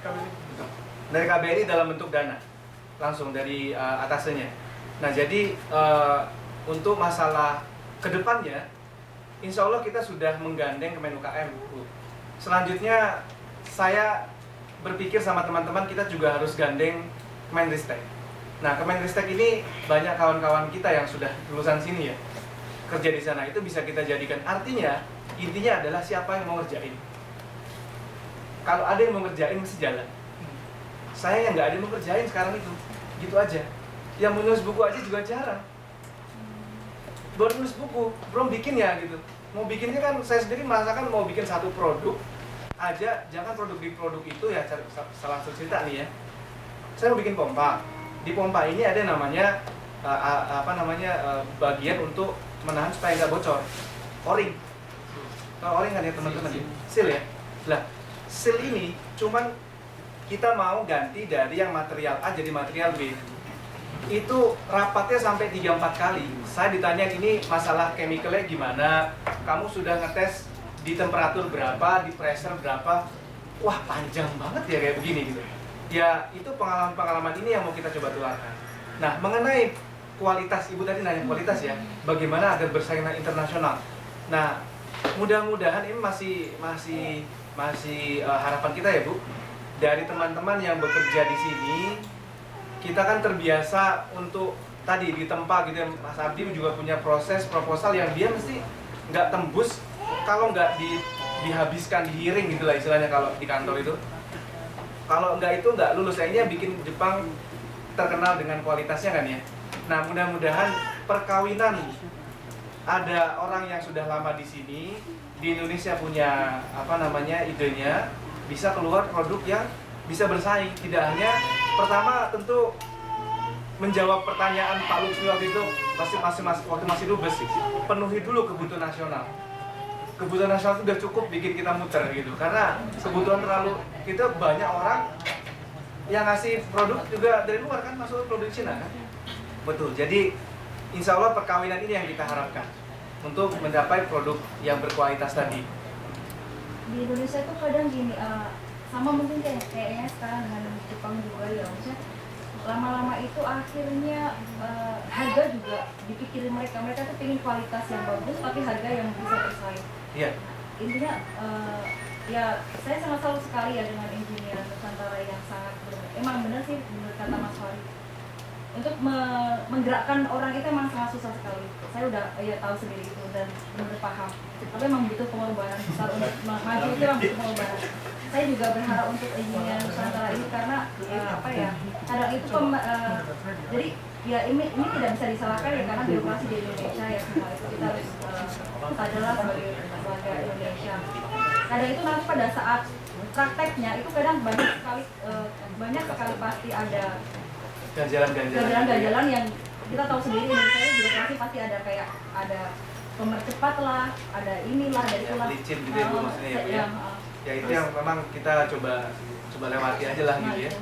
dari KBRI dalam bentuk dana. langsung dari atasnya. Nah jadi untuk masalah kedepannya, insya Allah kita sudah menggandeng Kemen UKM, Bu. Selanjutnya saya berpikir sama teman-teman kita juga harus gandeng Kemenristek. Nah Kemenristek ini banyak kawan-kawan kita yang sudah lulusan sini ya, kerja di sana, itu bisa kita jadikan. Artinya intinya adalah siapa yang mau ngerjain. Kalau ada yang mau ngerjain mesti jalan. Saya yang nggak ada yang mau ngerjain sekarang itu, gitu aja. Yang menulis buku aja juga jarang. Baru nulis buku, belum bikin ya gitu. Mau bikinnya kan saya sendiri merasakan mau bikin satu produk aja, jangan produk di produk itu ya, salah satu cerita nih ya. Saya mau bikin pompa. Di pompa ini ada namanya bagian untuk menahan supaya nggak bocor. O-ring. Kalau O-ring kan ya teman-teman, seal ya. Lah, seal ini cuman kita mau ganti dari yang material A jadi material B. Itu rapatnya sampai 3-4 kali. Saya ditanya ini masalah chemicalnya gimana, kamu sudah ngetes di temperatur berapa, di pressure berapa. Wah panjang banget ya kayak begini gitu. Ya itu pengalaman-pengalaman ini yang mau kita coba tularkan. Nah mengenai kualitas, Ibu tadi nanya kualitas ya, bagaimana agar bersaing internasional. Nah mudah-mudahan ini masih harapan kita ya Bu, dari teman-teman yang bekerja di sini. Kita kan terbiasa untuk tadi di tempat gitu ya, Mas Abdi juga punya proses proposal yang dia mesti nggak tembus kalau nggak dihabiskan, dihiring gitu lah istilahnya kalau di kantor itu. Kalau nggak itu nggak lulus. Kayaknya bikin Jepang terkenal dengan kualitasnya kan ya. Nah mudah-mudahan perkawinan ada orang yang sudah lama di sini, di Indonesia punya idenya, bisa keluar produk yang bisa bersaing. Tidak hanya pertama tentu menjawab pertanyaan Pak Lutfi waktu itu waktu masih dubes, penuhi dulu kebutuhan nasional. Kebutuhan nasional itu udah cukup bikin kita muter gitu, karena kebutuhan terlalu itu banyak orang yang ngasih produk juga dari luar kan, masuk produk Cina kan. Betul. Jadi insya Allah perkawinan ini yang kita harapkan untuk mencapai produk yang berkualitas tadi. Di Indonesia itu kadang gini, sama mungkin kayaknya sekarang dengan Jepang juga ya, maksudnya lama-lama itu akhirnya harga juga dipikirin mereka tuh pengen kualitas yang bagus tapi harga yang bisa bersaing. Iya. Intinya ya saya sangat salut sekali ya dengan engineer Nusantara yang sangat emang benar sih menurut kata Mas Fari, untuk menggerakkan orang itu emang sangat susah sekali. Saya udah tahu sendiri itu dan benar paham. Tapi emang butuh pengorbanan besar untuk maju, itu emang butuh pengorbanan. Saya juga berharap untuk engineer Nusantara ini karena kadang itu jadi ya ini tidak bisa disalahkan ya, karena birokrasi di Indonesia ya, semua itu kita harus sadarlah sebagai warga Indonesia. Kadang itu nanti pada saat prakteknya itu kadang banyak sekali pasti ada ganjalan yang kita tahu sendiri. Indonesia birokrasi pasti ada kayak ada pemercepat lah, ada inilah dari itulah. Licin gitu ya Bu maksudnya ya. Ya itu yang memang kita coba lewati aja lah gitu ya.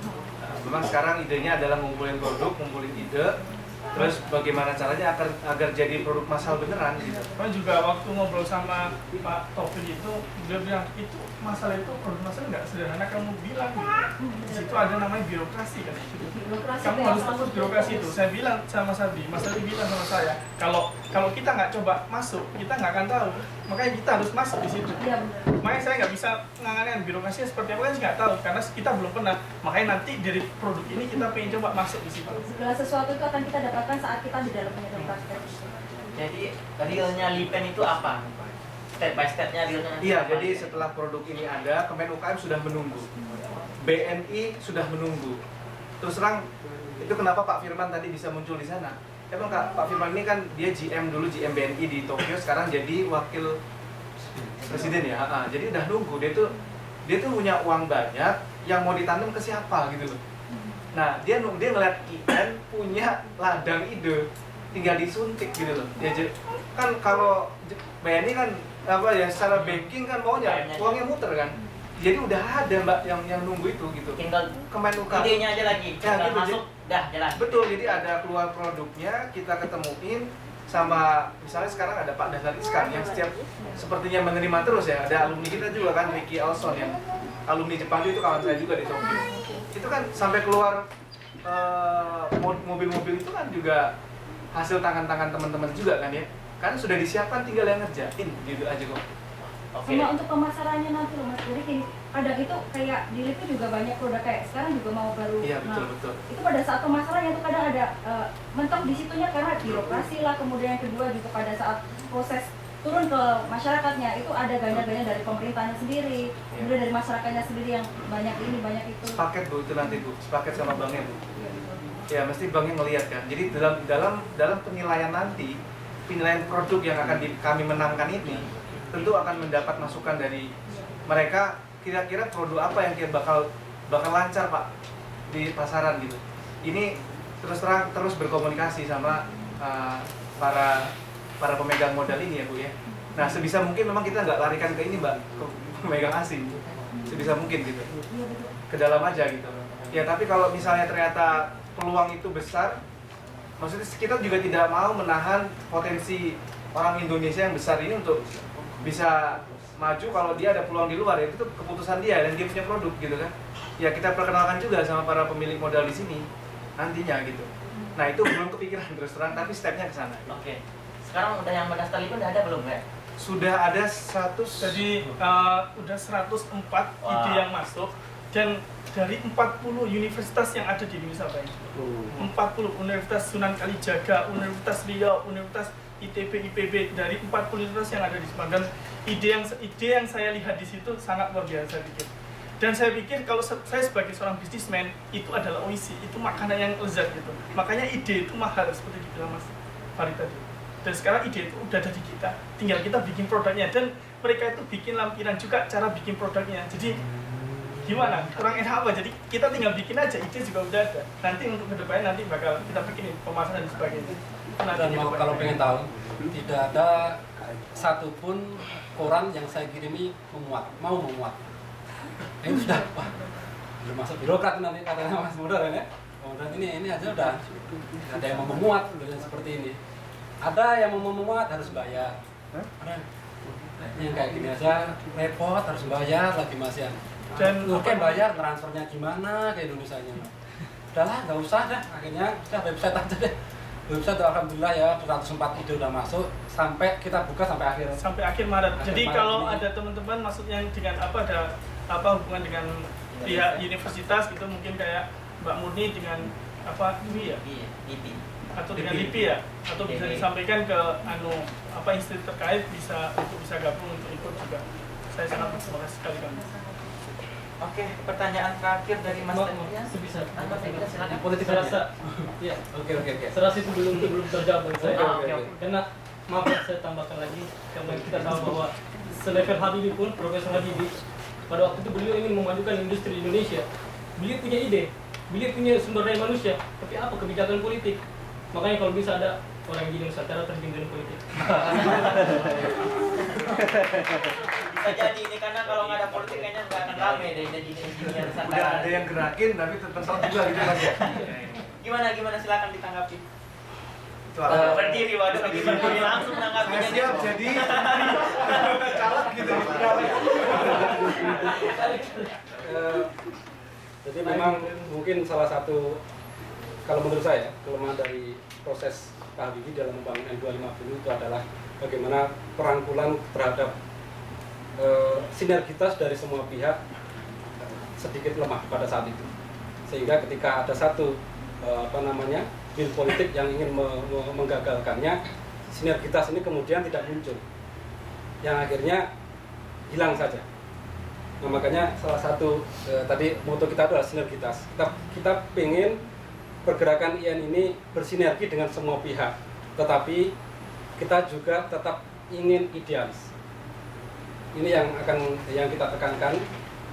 Memang sekarang idenya adalah ngumpulin produk, ngumpulin ide, terus bagaimana caranya agar jadi produk massal beneran gitu. Saya juga waktu ngobrol sama Pak Taufik itu, dia bilang itu masalah itu produk massal nggak sederhana kamu bilang gitu. Di situ ada namanya birokrasi kan. Kamu harus fokus birokrasi itu. Saya bilang sama Sabi, Mas Sabi bilang sama saya, kalau kita nggak coba masuk, kita nggak akan tahu. Makanya kita harus masuk di situ. Iya benar. Makanya saya nggak bisa mengangankan birokrasinya seperti apa, kan nggak tahu karena kita belum pernah. Makanya nanti dari produk ini kita pengen coba masuk di situ. Segala sesuatu itu akan kita dapatkan saat kita di dalamnya dalam praktek. Jadi realnya Lipen itu apa? Step by stepnya realnya nanti Iya, apa? jadi setelah produk ini ada, Kemen UKM sudah menunggu, BNI sudah menunggu. Terus terang, itu kenapa Pak Firman tadi bisa muncul di sana? Emang Pak Firman ini kan dia GM dulu, GM BNI di Tokyo, sekarang jadi wakil presiden ya. Jadi udah nunggu, dia tuh punya uang banyak yang mau ditanam ke siapa gitu loh. Nah dia ngeliat IN punya ladang ide, tinggal disuntik gitu loh. Ya kan kalau BNI kan secara banking kan maunya uangnya muter kan. Jadi udah ada Mbak yang nunggu itu gitu. Tinggal Kemen UKM idenya aja lagi, tinggal gitu, masuk, dah jalan. Betul, jadi ada keluar produknya, kita ketemuin sama misalnya sekarang ada Pak Dahlan Iskan yang setiap sepertinya menerima terus ya. Ada alumni kita juga kan, Ricky Elson yang alumni Jepang itu kawan saya juga di Tokyo. Itu kan sampai keluar mobil-mobil itu kan juga hasil tangan-tangan teman-teman juga kan ya. Kan sudah disiapkan, tinggal yang ngerjain gitu aja kok. Oke. Sama untuk pemasarannya nanti loh Mas, jadi gini, kadang itu kayak di Lift itu juga banyak produk kayak sekarang juga mau baru. Iya, Nah, betul. itu pada saat pemasarannya itu kadang ada mentok di situnya karena birokrasi lah, kemudian yang kedua juga pada saat proses turun ke masyarakatnya itu ada ganda-ganda dari pemerintahnya sendiri, kemudian dari masyarakatnya sendiri yang banyak ini banyak itu. Sepaket Bu, itu nanti Bu, sepaket sama banknya Bu. Ya mesti banknya ngelihat kan. Jadi dalam penilaian nanti, penilaian produk yang akan kami menangkan ini tentu akan mendapat masukan dari mereka, kira-kira produk apa yang bakal lancar Pak di pasaran gitu. Ini terus berkomunikasi sama para pemegang modal ini ya Bu ya. Nah sebisa mungkin memang kita nggak larikan ke ini Mbak, ke pemegang asing, sebisa mungkin gitu, ke dalam aja gitu. Ya tapi kalau misalnya ternyata peluang itu besar, maksudnya kita juga tidak mau menahan potensi orang Indonesia yang besar ini untuk bisa maju kalau dia ada peluang di luar, ya itu keputusan dia dan dia punya produk gitu kan. Ya kita perkenalkan juga sama para pemilik modal di sini nantinya gitu. Nah itu belum kepikiran terus terang, tapi stepnya ke sana. Oke. Sekarang udah yang mendaftar itu udah ada belum ya? Sudah ada 100. Jadi udah 104 ide yang masuk dan dari 40 universitas yang ada di Indonesia Pak. 40 Universitas Sunan Kalijaga, Universitas Riau, Universitas ITB, IPB, dari 40 universitas yang ada di Semarang. Dan ide yang saya lihat di situ sangat luar biasa pikir. Dan saya pikir kalau saya sebagai seorang bisnismen itu adalah OIC, itu makanan yang lezat gitu. Makanya ide itu mahal seperti dibilang Mas Farid tadi. Dan sekarang ide itu udah ada di kita, tinggal kita bikin produknya. Dan mereka itu bikin lampiran juga cara bikin produknya. Jadi gimana? Kurang enak apa? Jadi kita tinggal bikin aja, ide juga udah ada. Nanti untuk kedepannya nanti bakal kita bikin pemasaran dan sebagainya. Dan kalau pengen tahu, tidak ada satupun koran yang saya kirimi mau memuat. Itu sudah, wah, udah masuk birokrat nanti katanya Mas Muda kan ya. Kemudian ini aja udah ada yang mau memuat seperti ini. Ada yang mau memuat harus bayar. Ada yang kayak gini aja repot harus bayar lagi Mas ya. Dan mungkin bayar transfernya gimana ke Indonesianya. Udahlah, nggak usah dah. Akhirnya sudah website aja deh. Website alhamdulillah ya 104 ide udah masuk sampai kita buka sampai akhir Maret. Jadi kalau ada teman-teman maksudnya dengan ada hubungan dengan pihak universitas gitu, mungkin kayak Mbak Murni dengan ini ya? LIPI. Atau dengan LIPI ya? Atau bisa disampaikan ke institusi terkait bisa gabung untuk ikut juga. Saya sangat berterima kasih sekali kan. Oke, pertanyaan terakhir dari Mas Tengahnya. Sebisa. Silakan. Politik serasa. Iya. Oke. Serasa itu belum terjawab bagi saya. Oke. Karena maaf saya tambahkan lagi, karena kita tahu bahwa selevel Habibie pun, Profesor Habibie, pada waktu itu beliau ingin memajukan industri Indonesia. Beliau punya ide, beliau punya sumber daya manusia, tapi apa kebijakan politik? Makanya kalau bisa ada orang yang di Nusantara terjun dengan politik. Bisa jadi ini karena kalau nggak ada politik kayaknya nggak akan rame deh jadi engineer Nusantara. Udah ada yang gerakin tapi tetap juga gitu Mas ya. Gimana silakan ditanggapi. Berdiri waduh berdiri langsung menanggapinya. Saya siap jadi caleg gitu. Jadi memang mungkin salah satu, kalau menurut saya, kelemahan dari proses Pak Habibie dalam membangun N250 itu adalah bagaimana perangkulan terhadap sinergitas dari semua pihak sedikit lemah pada saat itu. Sehingga ketika ada satu will politik yang ingin menggagalkannya, sinergitas ini kemudian tidak muncul, yang akhirnya hilang saja. Nah, makanya salah satu tadi moto kita adalah sinergitas. Kita pengen pergerakan IN ini bersinergi dengan semua pihak, tetapi kita juga tetap ingin idealis. Ini yang kita tekankan,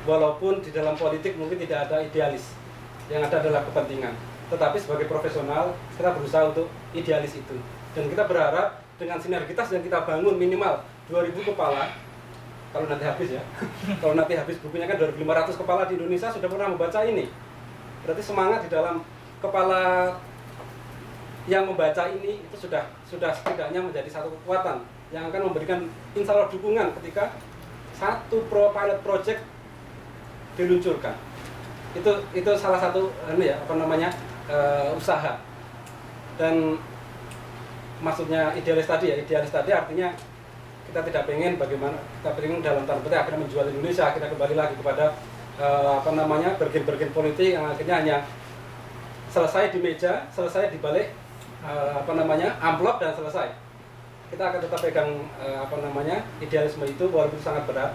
walaupun di dalam politik mungkin tidak ada idealis, yang ada adalah kepentingan. Tetapi sebagai profesional kita berusaha untuk idealis itu, dan kita berharap dengan sinergitas yang kita bangun minimal 2000 kepala. Kalau nanti habis ya, kalau nanti habis bukunya kan 2500 kepala di Indonesia sudah pernah membaca ini. Berarti semangat di dalam kepala yang membaca ini itu sudah setidaknya menjadi satu kekuatan yang akan memberikan insya Allah dukungan ketika satu pilot project diluncurkan. Itu salah satu usaha. Dan maksudnya idealis tadi artinya kita tidak pengen bagaimana, kita pengen dalam tanda petik akhirnya menjual Indonesia, kita kembali lagi kepada bergen-bergen politik yang akhirnya hanya selesai di meja, selesai di balik amplop dan selesai. Kita akan tetap pegang idealisme itu walaupun sangat berat,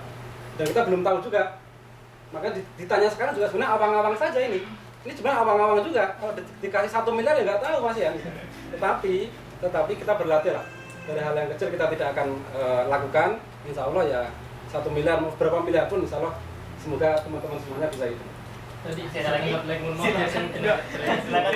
dan kita belum tahu juga. Maka ditanya sekarang juga sebenarnya awang-awang saja ini sebenarnya awang-awang juga. Kalau dikasih 1 miliar ya nggak tahu Mas ya. Tetapi kita berlatih lah, dari hal yang kecil kita tidak akan lakukan. Insya Allah ya 1 miliar, berapa miliar pun insya Allah semoga teman-teman semuanya bisa itu. Tadi Ada lagi? Silakan.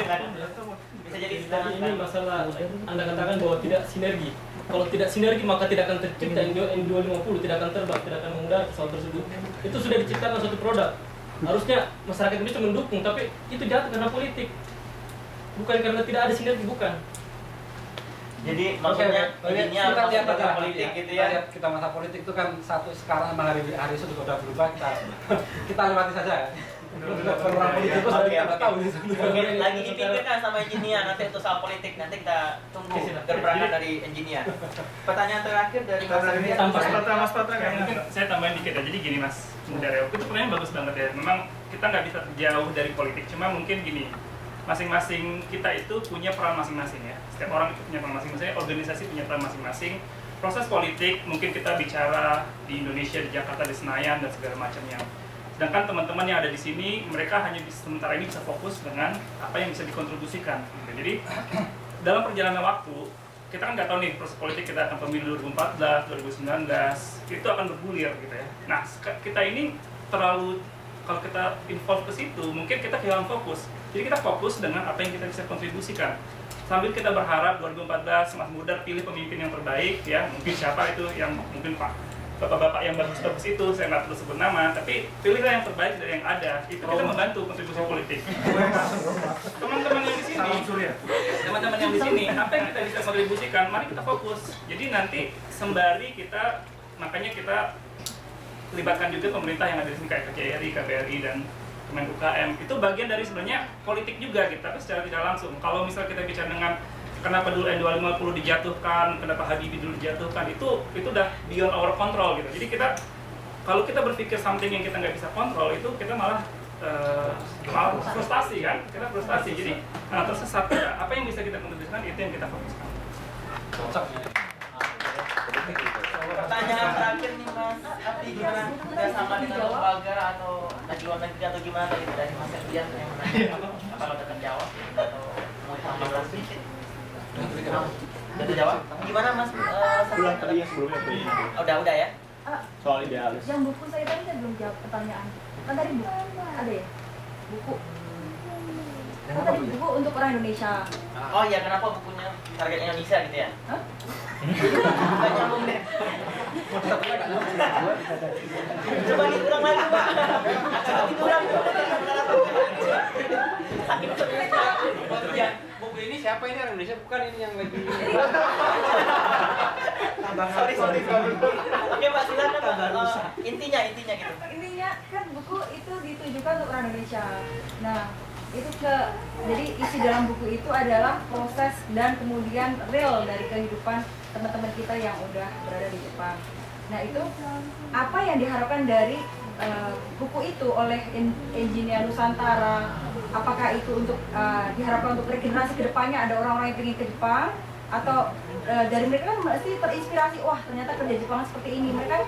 Bisa jadi tadi ini masalah Anda katakan bahwa tidak sinergi. Kalau tidak sinergi maka tidak akan tercipta N250, tidak akan terbang, tidak akan mengudara pesawat tersebut. Itu sudah diciptakan suatu produk. Harusnya masyarakat Indonesia mendukung, tapi itu jatuh karena politik. Bukan karena tidak ada sinergi, bukan. Jadi maksudnya ininya kita lihat masa aja politik gitu ya. Kita masa politik itu kan sekarang sama hari itu sudah berubah, kita lewati saja ya. Orang politik itu Oke. nggak tahu. Mungkin lagi dipikirkan sama engineer nanti untuk soal politik, nanti kita tunggu keterangan dari engineer. Pertanyaan terakhir dari Mas Arya. Mas Patra, mungkin saya tambahin dikit ya. Jadi gini Mas Daryo, itu pertanyaan bagus banget ya. Memang kita nggak bisa jauh dari politik, cuma mungkin gini, masing-masing kita itu punya peran masing-masing ya. Setiap orang itu punya peran masing-masing, organisasi punya peran masing-masing. Proses politik mungkin kita bicara di Indonesia, di Jakarta, di Senayan dan segala macamnya. Sedangkan teman-teman yang ada di sini, mereka hanya sementara ini bisa fokus dengan apa yang bisa dikontribusikan. Jadi dalam perjalanan waktu, kita kan nggak tahu nih proses politik kita akan pemilu 2014, 2019, itu akan bergulir gitu ya. Nah, kita ini terlalu, kalau kita involve ke situ, mungkin kita kehilangan fokus. Jadi kita fokus dengan apa yang kita bisa kontribusikan. Sambil kita berharap 2014 Mas Mudar pilih pemimpin yang terbaik ya, mungkin siapa itu yang mungkin Bapak-bapak yang bagus-bagus itu, saya nggak perlu sebut nama, tapi pilihlah yang terbaik dari yang ada. Itu kita membantu kontribusi politik. Teman-teman yang di sini, apa yang kita bisa kontribusikan, mari kita fokus. Jadi nanti sembari kita, makanya kita libatkan juga pemerintah yang ada di sini, kayak KJRI, KBRI, dan Kementerian UKM. Itu bagian dari sebenarnya politik juga, gitu, tapi secara tidak langsung. Kalau misalnya kita bicara dengan kenapa dulu N250 dijatuhkan, kenapa Habibie dulu dijatuhkan, itu udah beyond our control gitu. Jadi kita, kalau kita berpikir something yang kita nggak bisa kontrol, itu kita malah frustasi kan, kita frustasi. Jadi tersesat kita. Apa yang bisa kita kontribusikan, itu yang kita fokuskan. Pertanyaan terakhir nih Mas Abdi, gimana? Udah sama dengan lembaga atau di luar negeri atau gimana tadi dari Mas Erdian yang menanya? Kalau udah terjawab atau mau tambah sedikit? Udah terjawab? Gimana Mas? Ulang tadi yang sebelumnya tuh. Udah ya? Soal idealis. Yang buku saya tadi saya belum jawab pertanyaan. Kan tadi buku ada ya? Buku. Kan tadi buku untuk orang Indonesia. Oh iya, kenapa bukunya target Indonesia gitu ya? Hah? Nggak nyambung deh. Coba diulang lagi Pak. Coba diulang. Sakit banget. Buku ini siapa ini orang Indonesia? Bukan ini yang lagi. Sorry. Oke Pak, silakan Pak. Intinya gitu. Intinya kan buku itu ditujukan untuk orang Indonesia. Nah, itu jadi isi dalam buku itu adalah proses dan kemudian real dari kehidupan teman-teman kita yang udah berada di Jepang. Nah, itu apa yang diharapkan dari buku itu oleh Engineer Nusantara? Apakah itu untuk diharapkan untuk regenerasi kedepannya ada orang-orang yang ingin ke Jepang, atau dari mereka kan pasti terinspirasi, wah ternyata kerja Jepang seperti ini, mereka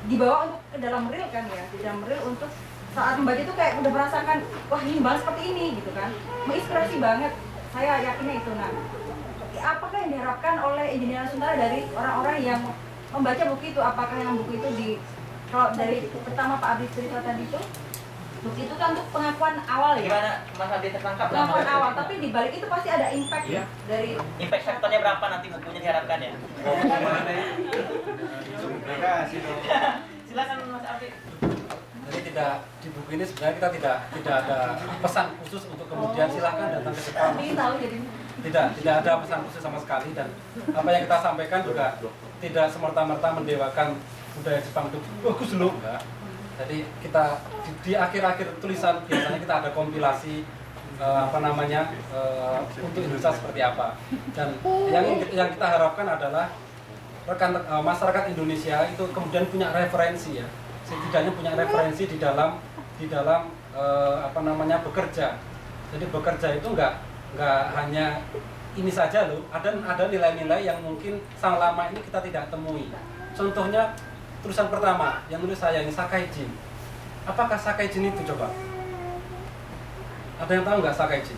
dibawa untuk ke dalam real kan ya, di dalam real untuk saat membaca itu kayak udah merasakan, wah ini banget seperti ini gitu kan, menginspirasi banget, saya yakinnya itu. Nah, apakah yang diharapkan oleh Engineer Nusantara dari orang-orang yang membaca buku itu? Apakah yang buku itu kalau dari pertama Pak Abdi cerita tadi itu, buku itu kan untuk pengakuan awal ya? Gimana Mas Abdi tertangkap? Pengakuan awal, tapi di balik itu pasti ada impact ya? Dari impact faktornya berapa nanti bukunya diharapkan ya? Silakan Mas Abdi. Jadi tidak, di buku ini sebenarnya kita tidak ada pesan khusus untuk kemudian silakan datang ke Jepang. Tidak ada pesan khusus sama sekali, dan apa yang kita sampaikan juga tidak semerta-merta mendewakan budaya Jepang itu bagus loh, enggak. Jadi kita di akhir-akhir tulisan biasanya kita ada kompilasi untuk Indonesia seperti apa. Dan yang kita harapkan adalah masyarakat Indonesia itu kemudian punya referensi ya, setidaknya punya referensi di dalam bekerja. Jadi bekerja itu nggak hanya ini saja loh, ada nilai-nilai yang mungkin selama ini kita tidak temui. Contohnya tulisan pertama yang nulis saya ini Sakaijin. Apakah Sakaijin itu coba? Ada yang tahu nggak Sakaijin?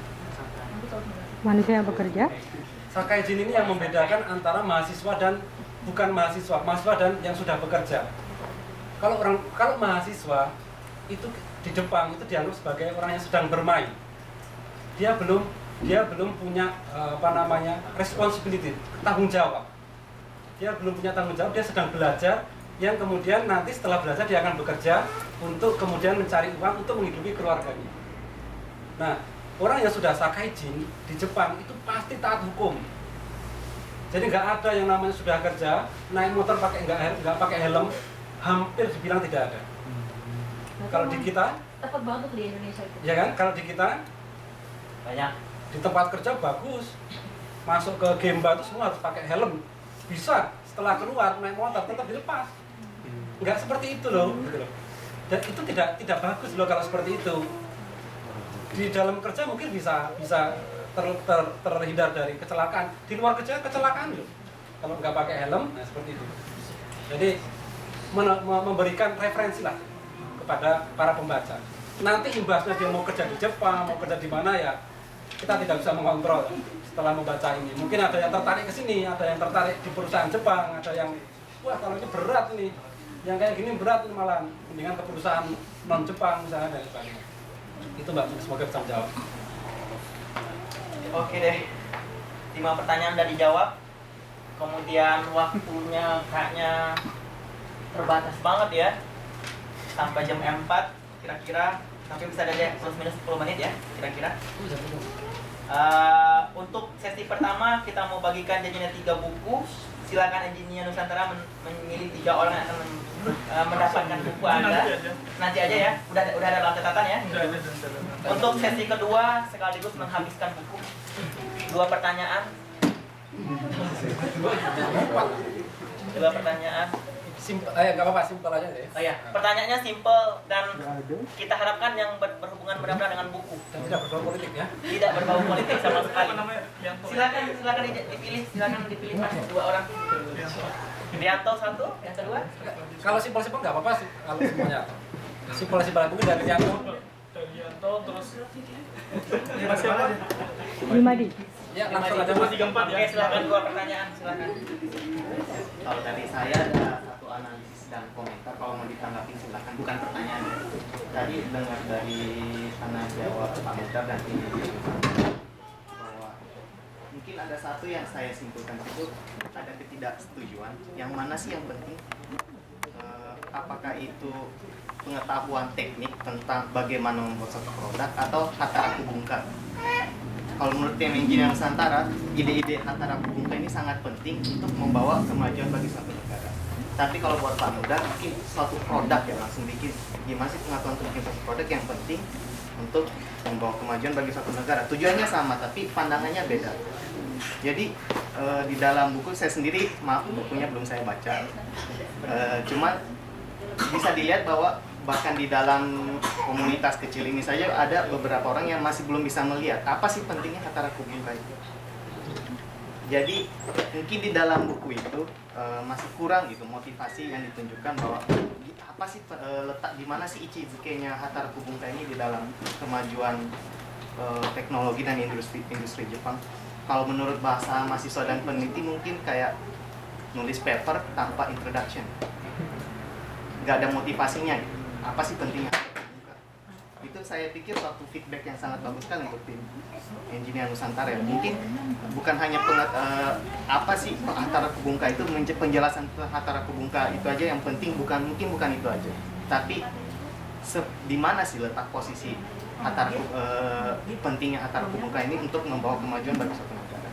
Manusia yang bekerja. Sakaijin ini yang membedakan antara mahasiswa dan bukan mahasiswa dan yang sudah bekerja. Kalau mahasiswa itu di Jepang itu dianggap sebagai orang yang sedang bermain. Dia belum punya responsibility, tanggung jawab. Dia belum punya tanggung jawab, dia sedang belajar, yang kemudian nanti setelah belajar dia akan bekerja untuk kemudian mencari uang untuk menghidupi keluarganya. Nah, orang yang sudah Sakaijin di Jepang itu pasti taat hukum. Jadi nggak ada yang namanya sudah kerja, naik motor nggak pakai helm, hampir dibilang tidak ada. Kalau di kita, Takut banget tuh di Indonesia itu. ya kan? Kalau di kita Banyak. di tempat kerja bagus, masuk ke Gemba itu semua harus pakai helm, bisa. Setelah keluar naik motor tetap dilepas. Nggak seperti itu loh. Dan itu tidak bagus loh kalau seperti itu. Di dalam kerja mungkin bisa terhindar dari kecelakaan. Di luar kerja kecelakaan loh. Kalau nggak pakai helm, nah seperti itu. Jadi memberikan referensi lah kepada para pembaca. Nanti imbasnya dia mau kerja di Jepang, mau kerja di mana ya, kita tidak bisa mengontrol setelah membaca ini. Mungkin ada yang tertarik ke sini, ada yang tertarik di perusahaan Jepang, ada yang wah kalau ini berat ini, yang kayak gini berat ini malah, mendingan ke perusahaan non Jepang misalnya dan sebagainya. Itu Mbak, semoga bisa menjawab. Oke deh. 5 pertanyaan udah dijawab. Kemudian waktunya kayaknya terbatas banget ya. Sampai jam 4 kira-kira, tapi bisa ada deh plus minus 10 menit ya kira-kira. Untuk sesi pertama kita mau bagikan jadinya 3 buku. Silakan Engineer Nusantara memilih 3 orang yang akan mendapatkan buku Anda. Nanti aja ya. Udah ada dalam catatan ya. Untuk sesi kedua sekaligus menghabiskan buku. 2 pertanyaan. 2 pertanyaan. Simpel, nggak apa-apa, simpel aja deh. Oh ya, pertanyaannya simpel dan kita harapkan yang berhubungan benar-benar dengan buku. Dan tidak berbau politik ya. Tidak berbau politik sama sekali. Silakan dipilih Mas, 2 orang. Rianto 1, yang kedua. Kalau simpel-simpel nggak apa-apa sih, kalau semuanya. Simpel-simpel mungkin dari Rianto. Rianto terus Siapa aja? Limadi. Ya, langsung aja. 2, 3, 4 ya. Oke, silakan 2 pertanyaan, silakan. Kalau dari saya ada satu analisis dan komentar, kalau mau ditanggapi silakan, bukan pertanyaan. Tadi dengar dari tanya jawab Pak Muda dan ini bahwa mungkin ada satu yang saya simpulkan itu ada ketidaksetujuan. Yang mana sih yang penting? Apakah itu pengetahuan teknik tentang bagaimana membuat suatu produk atau Hataraku Bunka? Kalau menurut tim Engineer Nusantara, ide-ide Hataraku Bunka ini sangat penting untuk membawa kemajuan bagi suatu negara. Tapi kalau buat Pak Muda, mungkin suatu produk ya langsung bikin. Gimana sih pengetahuan untuk bikin suatu produk yang penting untuk membawa kemajuan bagi suatu negara? Tujuannya sama, tapi pandangannya beda. Jadi di dalam buku saya sendiri, maaf bukunya belum saya baca. Cuman bisa dilihat bahwa bahkan di dalam komunitas kecil ini saja ada beberapa orang yang masih belum bisa melihat apa sih pentingnya Hataraku Bunka itu. Jadi mungkin di dalam buku itu masih kurang gitu motivasi yang ditunjukkan bahwa apa sih letak di mana sih ichizuke-nya Hataraku Bunka ini di dalam kemajuan teknologi dan industri Jepang. Kalau menurut bahasa mahasiswa dan peneliti mungkin kayak nulis paper tanpa introduction. Nggak ada motivasinya gitu. Apa sih pentingnya Hataraku Bunka? Itu saya pikir suatu feedback yang sangat bagus kan untuk tim Engineer Nusantara ya. Mungkin bukan hanya apa sih Hataraku Bunka itu, penjelasan Hataraku Bunka itu aja yang penting, bukan itu aja. Tapi di mana sih letak posisi pentingnya Hataraku Bunka ini untuk membawa kemajuan bagi suatu negara?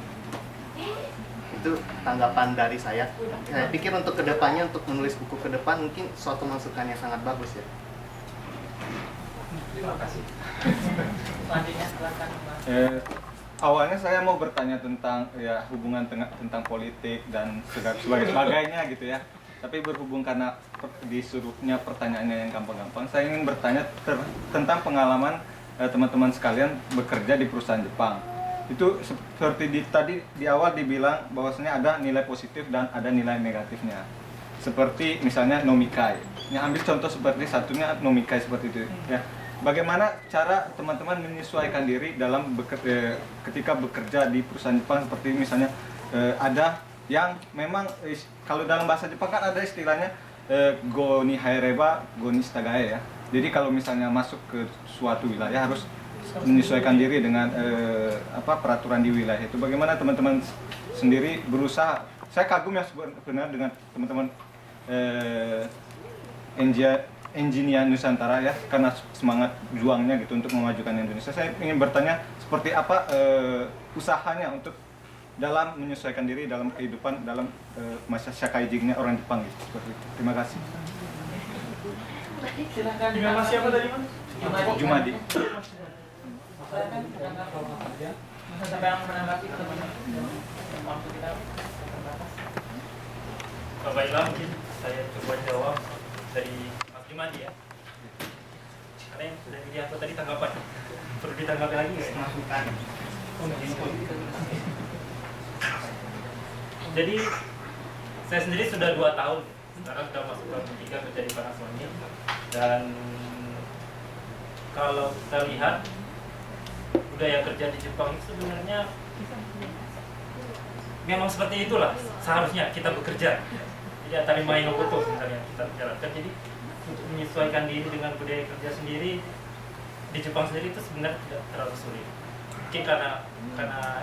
Itu tanggapan dari saya. Saya pikir untuk kedepannya, untuk menulis buku ke depan mungkin suatu masukan yang sangat bagus ya. Terima kasih. Selanjutnya silakan Mas. Awalnya saya mau bertanya tentang ya hubungan tentang politik dan sebagainya gitu ya. Tapi berhubung karena disuruhnya pertanyaannya yang gampang-gampang, saya ingin bertanya tentang pengalaman teman-teman sekalian bekerja di perusahaan Jepang. Itu seperti tadi di awal dibilang bahwasanya ada nilai positif dan ada nilai negatifnya. Seperti misalnya nomikai. Yang ambil contoh seperti satunya nomikai seperti itu ya. Bagaimana cara teman-teman menyesuaikan diri dalam ketika bekerja di perusahaan Jepang, seperti misalnya ada yang memang kalau dalam bahasa Jepang kan ada istilahnya go ni haereba, go ni shitagae ya. Jadi kalau misalnya masuk ke suatu wilayah harus menyesuaikan diri dengan peraturan di wilayah itu. Bagaimana teman-teman sendiri berusaha? Saya kagum ya sebenarnya dengan teman-teman Engineer Nusantara ya, karena semangat juangnya gitu untuk memajukan Indonesia. Saya ingin bertanya seperti apa usahanya untuk dalam menyesuaikan diri dalam kehidupan dalam masa shakaijingnya orang Jepang gitu. Seperti itu. Terima kasih. Silakan. Dengan Mas siapa tadi Mas? Jumadi. Silakan. Masa sampai yang menanggapi teman-teman. Waktu kita terbatas. Baiklah, mungkin saya coba jawab dari Mas Jumadi ya. Karena yang sudah dilihat tadi tanggapan. Perlu ditanggapi lagi nggak? Masukan. Jadi saya sendiri sudah 2 tahun. Sekarang sudah masuk tahun 3 kerja di Panasonic. Dan kalau kita lihat budaya kerja di Jepang itu sebenarnya memang seperti itulah seharusnya kita bekerja. Jadi atari main okoto sebenarnya kita jalankan. Jadi untuk menyesuaikan diri dengan budaya kerja sendiri di Jepang sendiri itu sebenarnya tidak terlalu sulit. Mungkin karena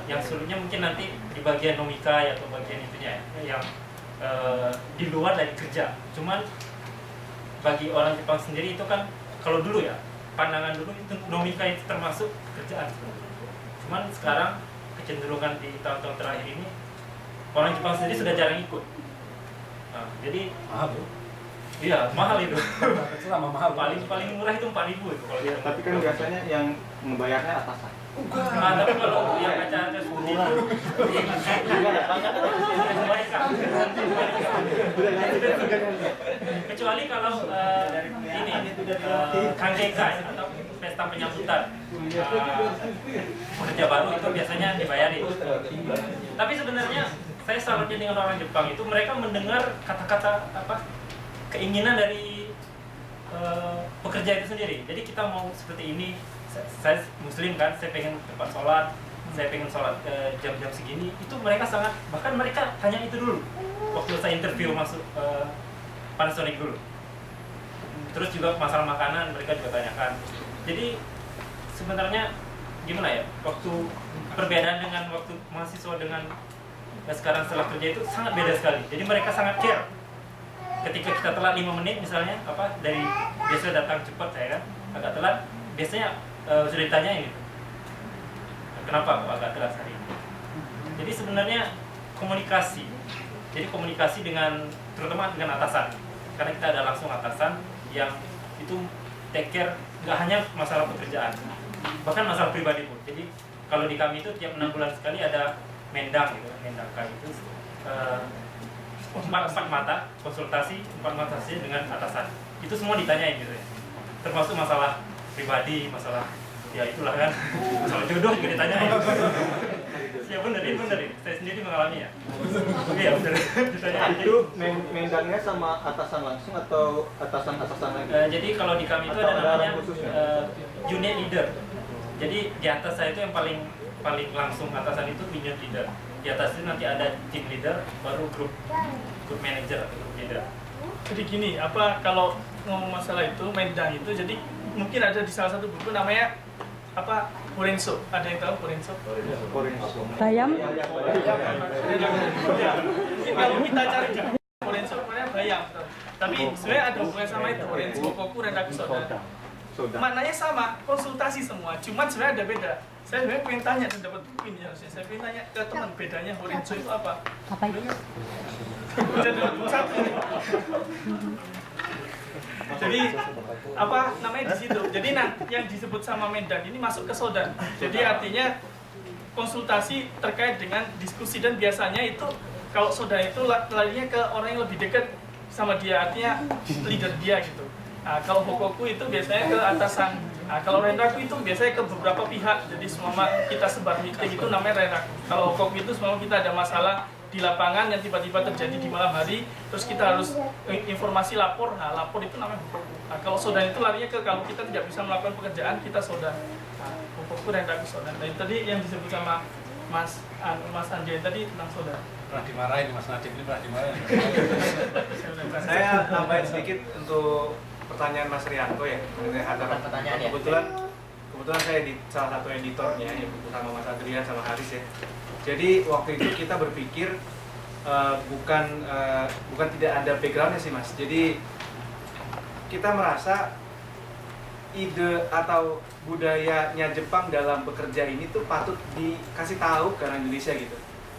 yang sulitnya mungkin nanti di bagian nomikai atau bagian itunya ya, yang di luar dari kerja. Cuman bagi orang Jepang sendiri itu kan kalau dulu ya, pandangan dulu itu nomikai itu termasuk kerjaan sebenarnya. Cuman sekarang kecenderungan di tahun-tahun terakhir ini orang Jepang sendiri sudah jarang ikut. Nah, jadi Mahal bro. iya mahal itu. Selama mahal. Paling murah itu 4.000 itu kalau dia. Tapi kan biasanya yang membayarnya atasan. Nah, tapi kalau yang acara seperti itu kecuali kalau ini kangkeka atau pesta penyambutan pekerja baru itu biasanya dibayarin. Tapi sebenarnya saya salutnya dengan orang Jepang itu mereka mendengar kata-kata keinginan dari pekerja itu sendiri. Jadi kita mau seperti ini. Saya Muslim kan, saya pengen tempat sholat, saya pengen sholat jam-jam segini. Itu mereka sangat, bahkan mereka tanya itu dulu waktu saya interview masuk Panasonic dulu. Terus juga masalah makanan mereka juga tanyakan. Jadi sebenarnya gimana ya, waktu perbedaan dengan waktu mahasiswa dengan sekarang setelah kerja itu sangat beda sekali. Jadi mereka sangat care. Ketika kita telat 5 menit misalnya, dari biasa datang cepat saya kan, agak telat, biasanya sudah ditanyain gitu. Kenapa kok agak telat hari ini? Jadi sebenarnya komunikasi. Jadi komunikasi dengan terutama dengan atasan. Karena kita ada langsung atasan yang itu take care nggak hanya masalah pekerjaan, bahkan masalah pribadi pun. Jadi kalau di kami itu tiap 6 bulan sekali ada mendang gitu, mendangka itu 4 mata konsultasi, 4 mata sih dengan atasan. Itu semua ditanyain gitu ya. Termasuk masalah pribadi, masalah ya itulah kan, masalah jodoh juga ditanyain. Ya benar ini. Saya sendiri mengalami ya. Iya benar. Itu mendangnya sama atasan langsung atau atasan lagi? Jadi kalau di kami itu ada namanya unit leader. Jadi di atas saya itu yang paling langsung atasan itu unit leader. Di atas itu nanti ada team leader, baru grup manager atau grup leader. Jadi gini, kalau ngomong masalah itu, mendang itu, jadi mungkin ada di salah satu buku namanya Horenso. Ada yang tahu Horenso? Bayam. Kalau kita cari di Horenso, namanya bayam. Tapi sebenarnya ada hubungan sama itu, Horenso, Koku, dan Soda. Maknanya sama, konsultasi semua. Cuman sebenarnya ada beda. Saya sebenarnya pengen tanya dan dapat buku ini harusnya. Saya pengen tanya ke teman, bedanya Horenso itu apa? Apa itu? Jadi satu. Jadi apa namanya di situ. Jadi yang disebut sama Medan ini masuk ke Sodan. Jadi artinya konsultasi terkait dengan diskusi, dan biasanya itu kalau Sodan itu larinya ke orang yang lebih dekat sama dia, artinya leader dia gitu. Nah, kalau Hokoku itu biasanya ke atasan. Nah, kalau Renraku itu biasanya ke beberapa pihak. Jadi selama kita sebar meeting itu namanya Renraku. Kalau Hokoku itu selama kita ada masalah di lapangan yang tiba-tiba terjadi di malam hari, terus kita harus informasi lapor. Nah, lapor itu namanya Hokoku. Nah, kalau Sodan itu larinya ke kalau kita tidak bisa melakukan pekerjaan, kita Sodan. Nah, Hokoku, Renraku, Sodan. Nah, tadi yang disebut sama Mas Anjay tadi tentang Sodan. Pernah dimarahin Mas Nadiem, ini pernah dimarahin. Saya tambahin sedikit untuk pertanyaan Mas Rianto ya, mengenai antara kebetulan saya di salah satu editornya yang bersama Mas Adrian sama Haris ya. Jadi waktu itu kita berpikir bukan tidak ada backgroundnya sih Mas. Jadi kita merasa ide atau budayanya Jepang dalam bekerja ini tuh patut dikasih tahu ke orang Indonesia gitu.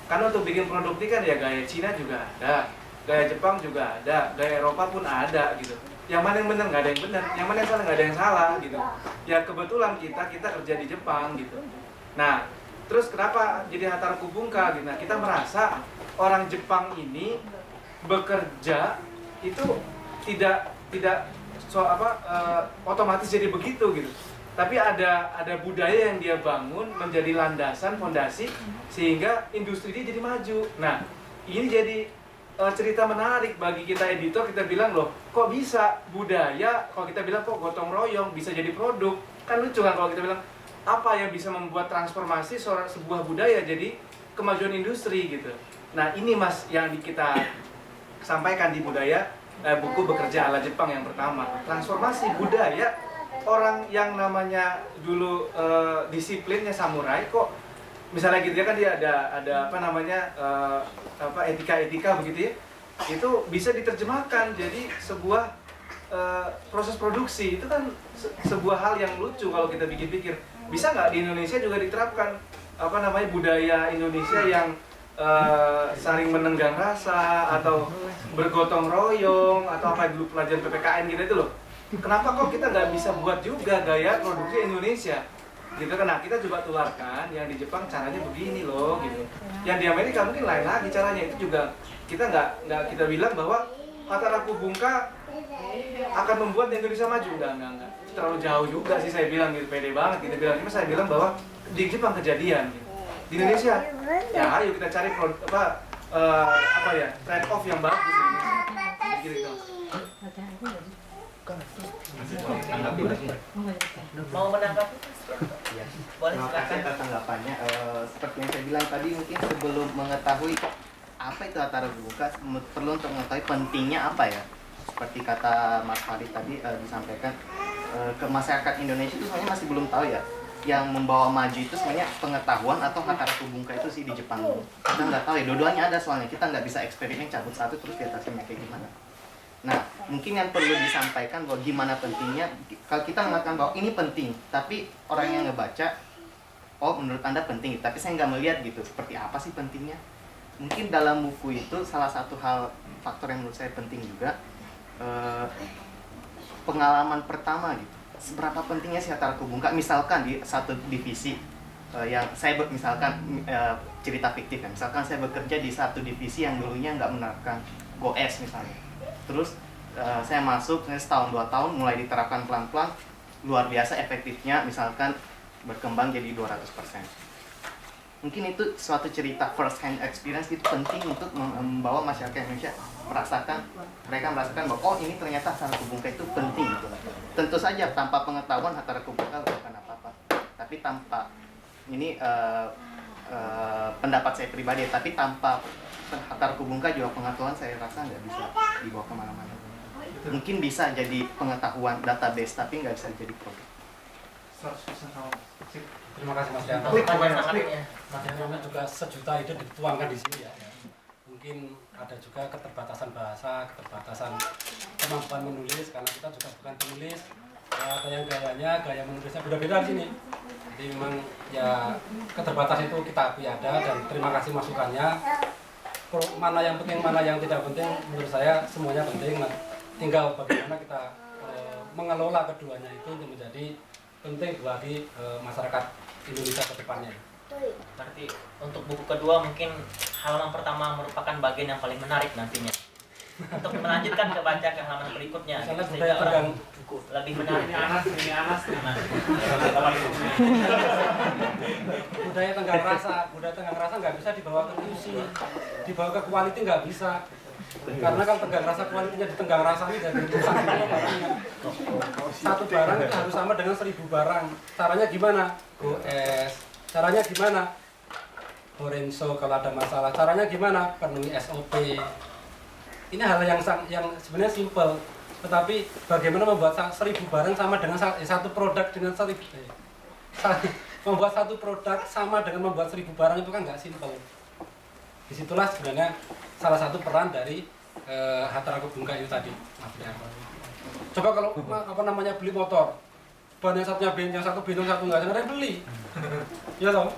Karena untuk bikin produk ini kan ya gaya Cina juga ada, gaya Jepang juga ada, gaya Eropa pun ada gitu. Yang mana yang benar nggak ada yang benar, yang mana yang salah nggak ada yang salah gitu. Ya kebetulan kita kerja di Jepang gitu. Nah, terus kenapa jadi Hatara Kubungka gitu? Nah, kita merasa orang Jepang ini bekerja itu tidak otomatis jadi begitu gitu. Tapi ada budaya yang dia bangun menjadi landasan, fondasi sehingga industri dia jadi maju. Nah, ini jadi cerita menarik bagi kita editor. Kita bilang loh, kok bisa budaya, kalau kita bilang kok gotong royong bisa jadi produk, kan lucu kan kalau kita bilang apa yang bisa membuat transformasi sebuah budaya jadi kemajuan industri gitu. Nah ini Mas yang kita sampaikan di budaya buku Bekerja ala Jepang yang pertama, transformasi budaya. Orang yang namanya dulu disiplinnya samurai kok misalnya gitu ya kan dia ada apa namanya etika begitu ya, itu bisa diterjemahkan jadi sebuah proses produksi. Itu kan sebuah hal yang lucu kalau kita pikir-pikir. Bisa nggak di Indonesia juga diterapkan apa namanya budaya Indonesia yang saling menenggang rasa atau bergotong royong atau apa dulu pelajaran PPKN gitu itu loh. Kenapa kok kita nggak bisa buat juga gaya produksi Indonesia? Gitu kan, nah kita coba tularkan yang di Jepang caranya begini loh gitu. Yang di Amerika mungkin lain lagi caranya. Itu juga kita nggak kita bilang bahwa Hatara Kubungka akan membuat Indonesia maju, enggak. Terlalu jauh juga sih saya bilang gitu, pede banget kita bilang. Cuma saya bilang bahwa di Jepang kejadian gitu. Di Indonesia ya ayo kita cari trade off yang bagus gitu. Mau menanggapi? Ya. Boleh Terima kasih atas tanggapannya. Seperti yang saya bilang tadi, mungkin sebelum mengetahui apa itu Hatara Kubungka, perlu untuk mengetahui pentingnya apa ya. Seperti kata Mas Farid tadi disampaikan, ke masyarakat Indonesia itu sebenarnya masih belum tahu ya. Yang membawa maju itu sebenarnya pengetahuan atau Hatara Kubungka itu sih di Jepang. Kita nggak tahu ya, dua-duanya ada soalnya. Kita nggak bisa eksperimen cabut satu terus di atasnya kayak gimana. Nah, mungkin yang perlu disampaikan bahwa gimana pentingnya, kalau kita mengatakan bahwa ini penting, tapi orang yang ngebaca, oh menurut Anda penting, tapi saya nggak melihat gitu, seperti apa sih pentingnya. Mungkin dalam buku itu salah satu hal, faktor yang menurut saya penting juga, pengalaman pertama gitu. Seberapa pentingnya sih Hatara Kubungka, misalkan di satu divisi, yang saya misalkan cerita fiktif ya, misalkan saya bekerja di satu divisi yang dulunya nggak menerapkan GOES misalnya. Terus saya masuk setahun 2 tahun mulai diterapkan pelan-pelan, luar biasa efektifnya, misalkan berkembang jadi 200%. Mungkin itu suatu cerita first hand experience, itu penting untuk membawa masyarakat Indonesia mereka merasakan bahwa oh ini ternyata Hatara Kubungka itu penting gitu. Tentu saja tanpa pengetahuan Hatara Kubungka bukan apa-apa, tapi tanpa ini pendapat saya pribadi, tapi tanpa Hatara Kubungka juga pengetahuan saya rasa nggak bisa dibawa kemana-mana. Mungkin bisa jadi pengetahuan database, tapi nggak bisa jadi produk. Terima kasih Mas Yanto. Mas Yanto juga sejuta ide dituangkan di sini ya. Mungkin ada juga keterbatasan bahasa, keterbatasan kemampuan menulis, karena kita juga bukan penulis. Ya, ada yang gaya menulisnya beda-beda di sini. Jadi memang ya keterbatasan itu kita akui ada, dan terima kasih masukannya. Mana yang penting, mana yang tidak penting, menurut saya semuanya penting. Tinggal bagaimana kita mengelola keduanya itu untuk menjadi penting bagi masyarakat Indonesia ke depannya. Berarti untuk buku kedua mungkin halaman pertama merupakan bagian yang paling menarik nantinya. Untuk melanjutkan ke baca ke halaman berikutnya. Misalnya Sehingga budaya orang tegang buku lebih menarik. Ini Anas. budaya tenggang rasa nggak bisa dibawa ke puisi, dibawa ke quality nggak bisa. Karena kalau tenggang rasa kualitinya di tenggang rasa ini jadi rusak barangnya. Satu barang itu harus sama dengan 1000 barang. Caranya gimana? Goes. Caranya gimana? Horenso kalau ada masalah. Caranya gimana? Penuhi SOP. Ini hal yang sebenarnya simple. Tetapi bagaimana membuat 1000 barang sama dengan satu produk dengan 1000. Membuat satu produk sama dengan membuat 1000 barang itu kan nggak simple. Disitulah sebenarnya salah satu peran dari Hataraku Bungka itu tadi. Coba kalau beli motor, ban yang satunya ben, yang satu ben, yang satu enggak, ada yang beli. Ya toh?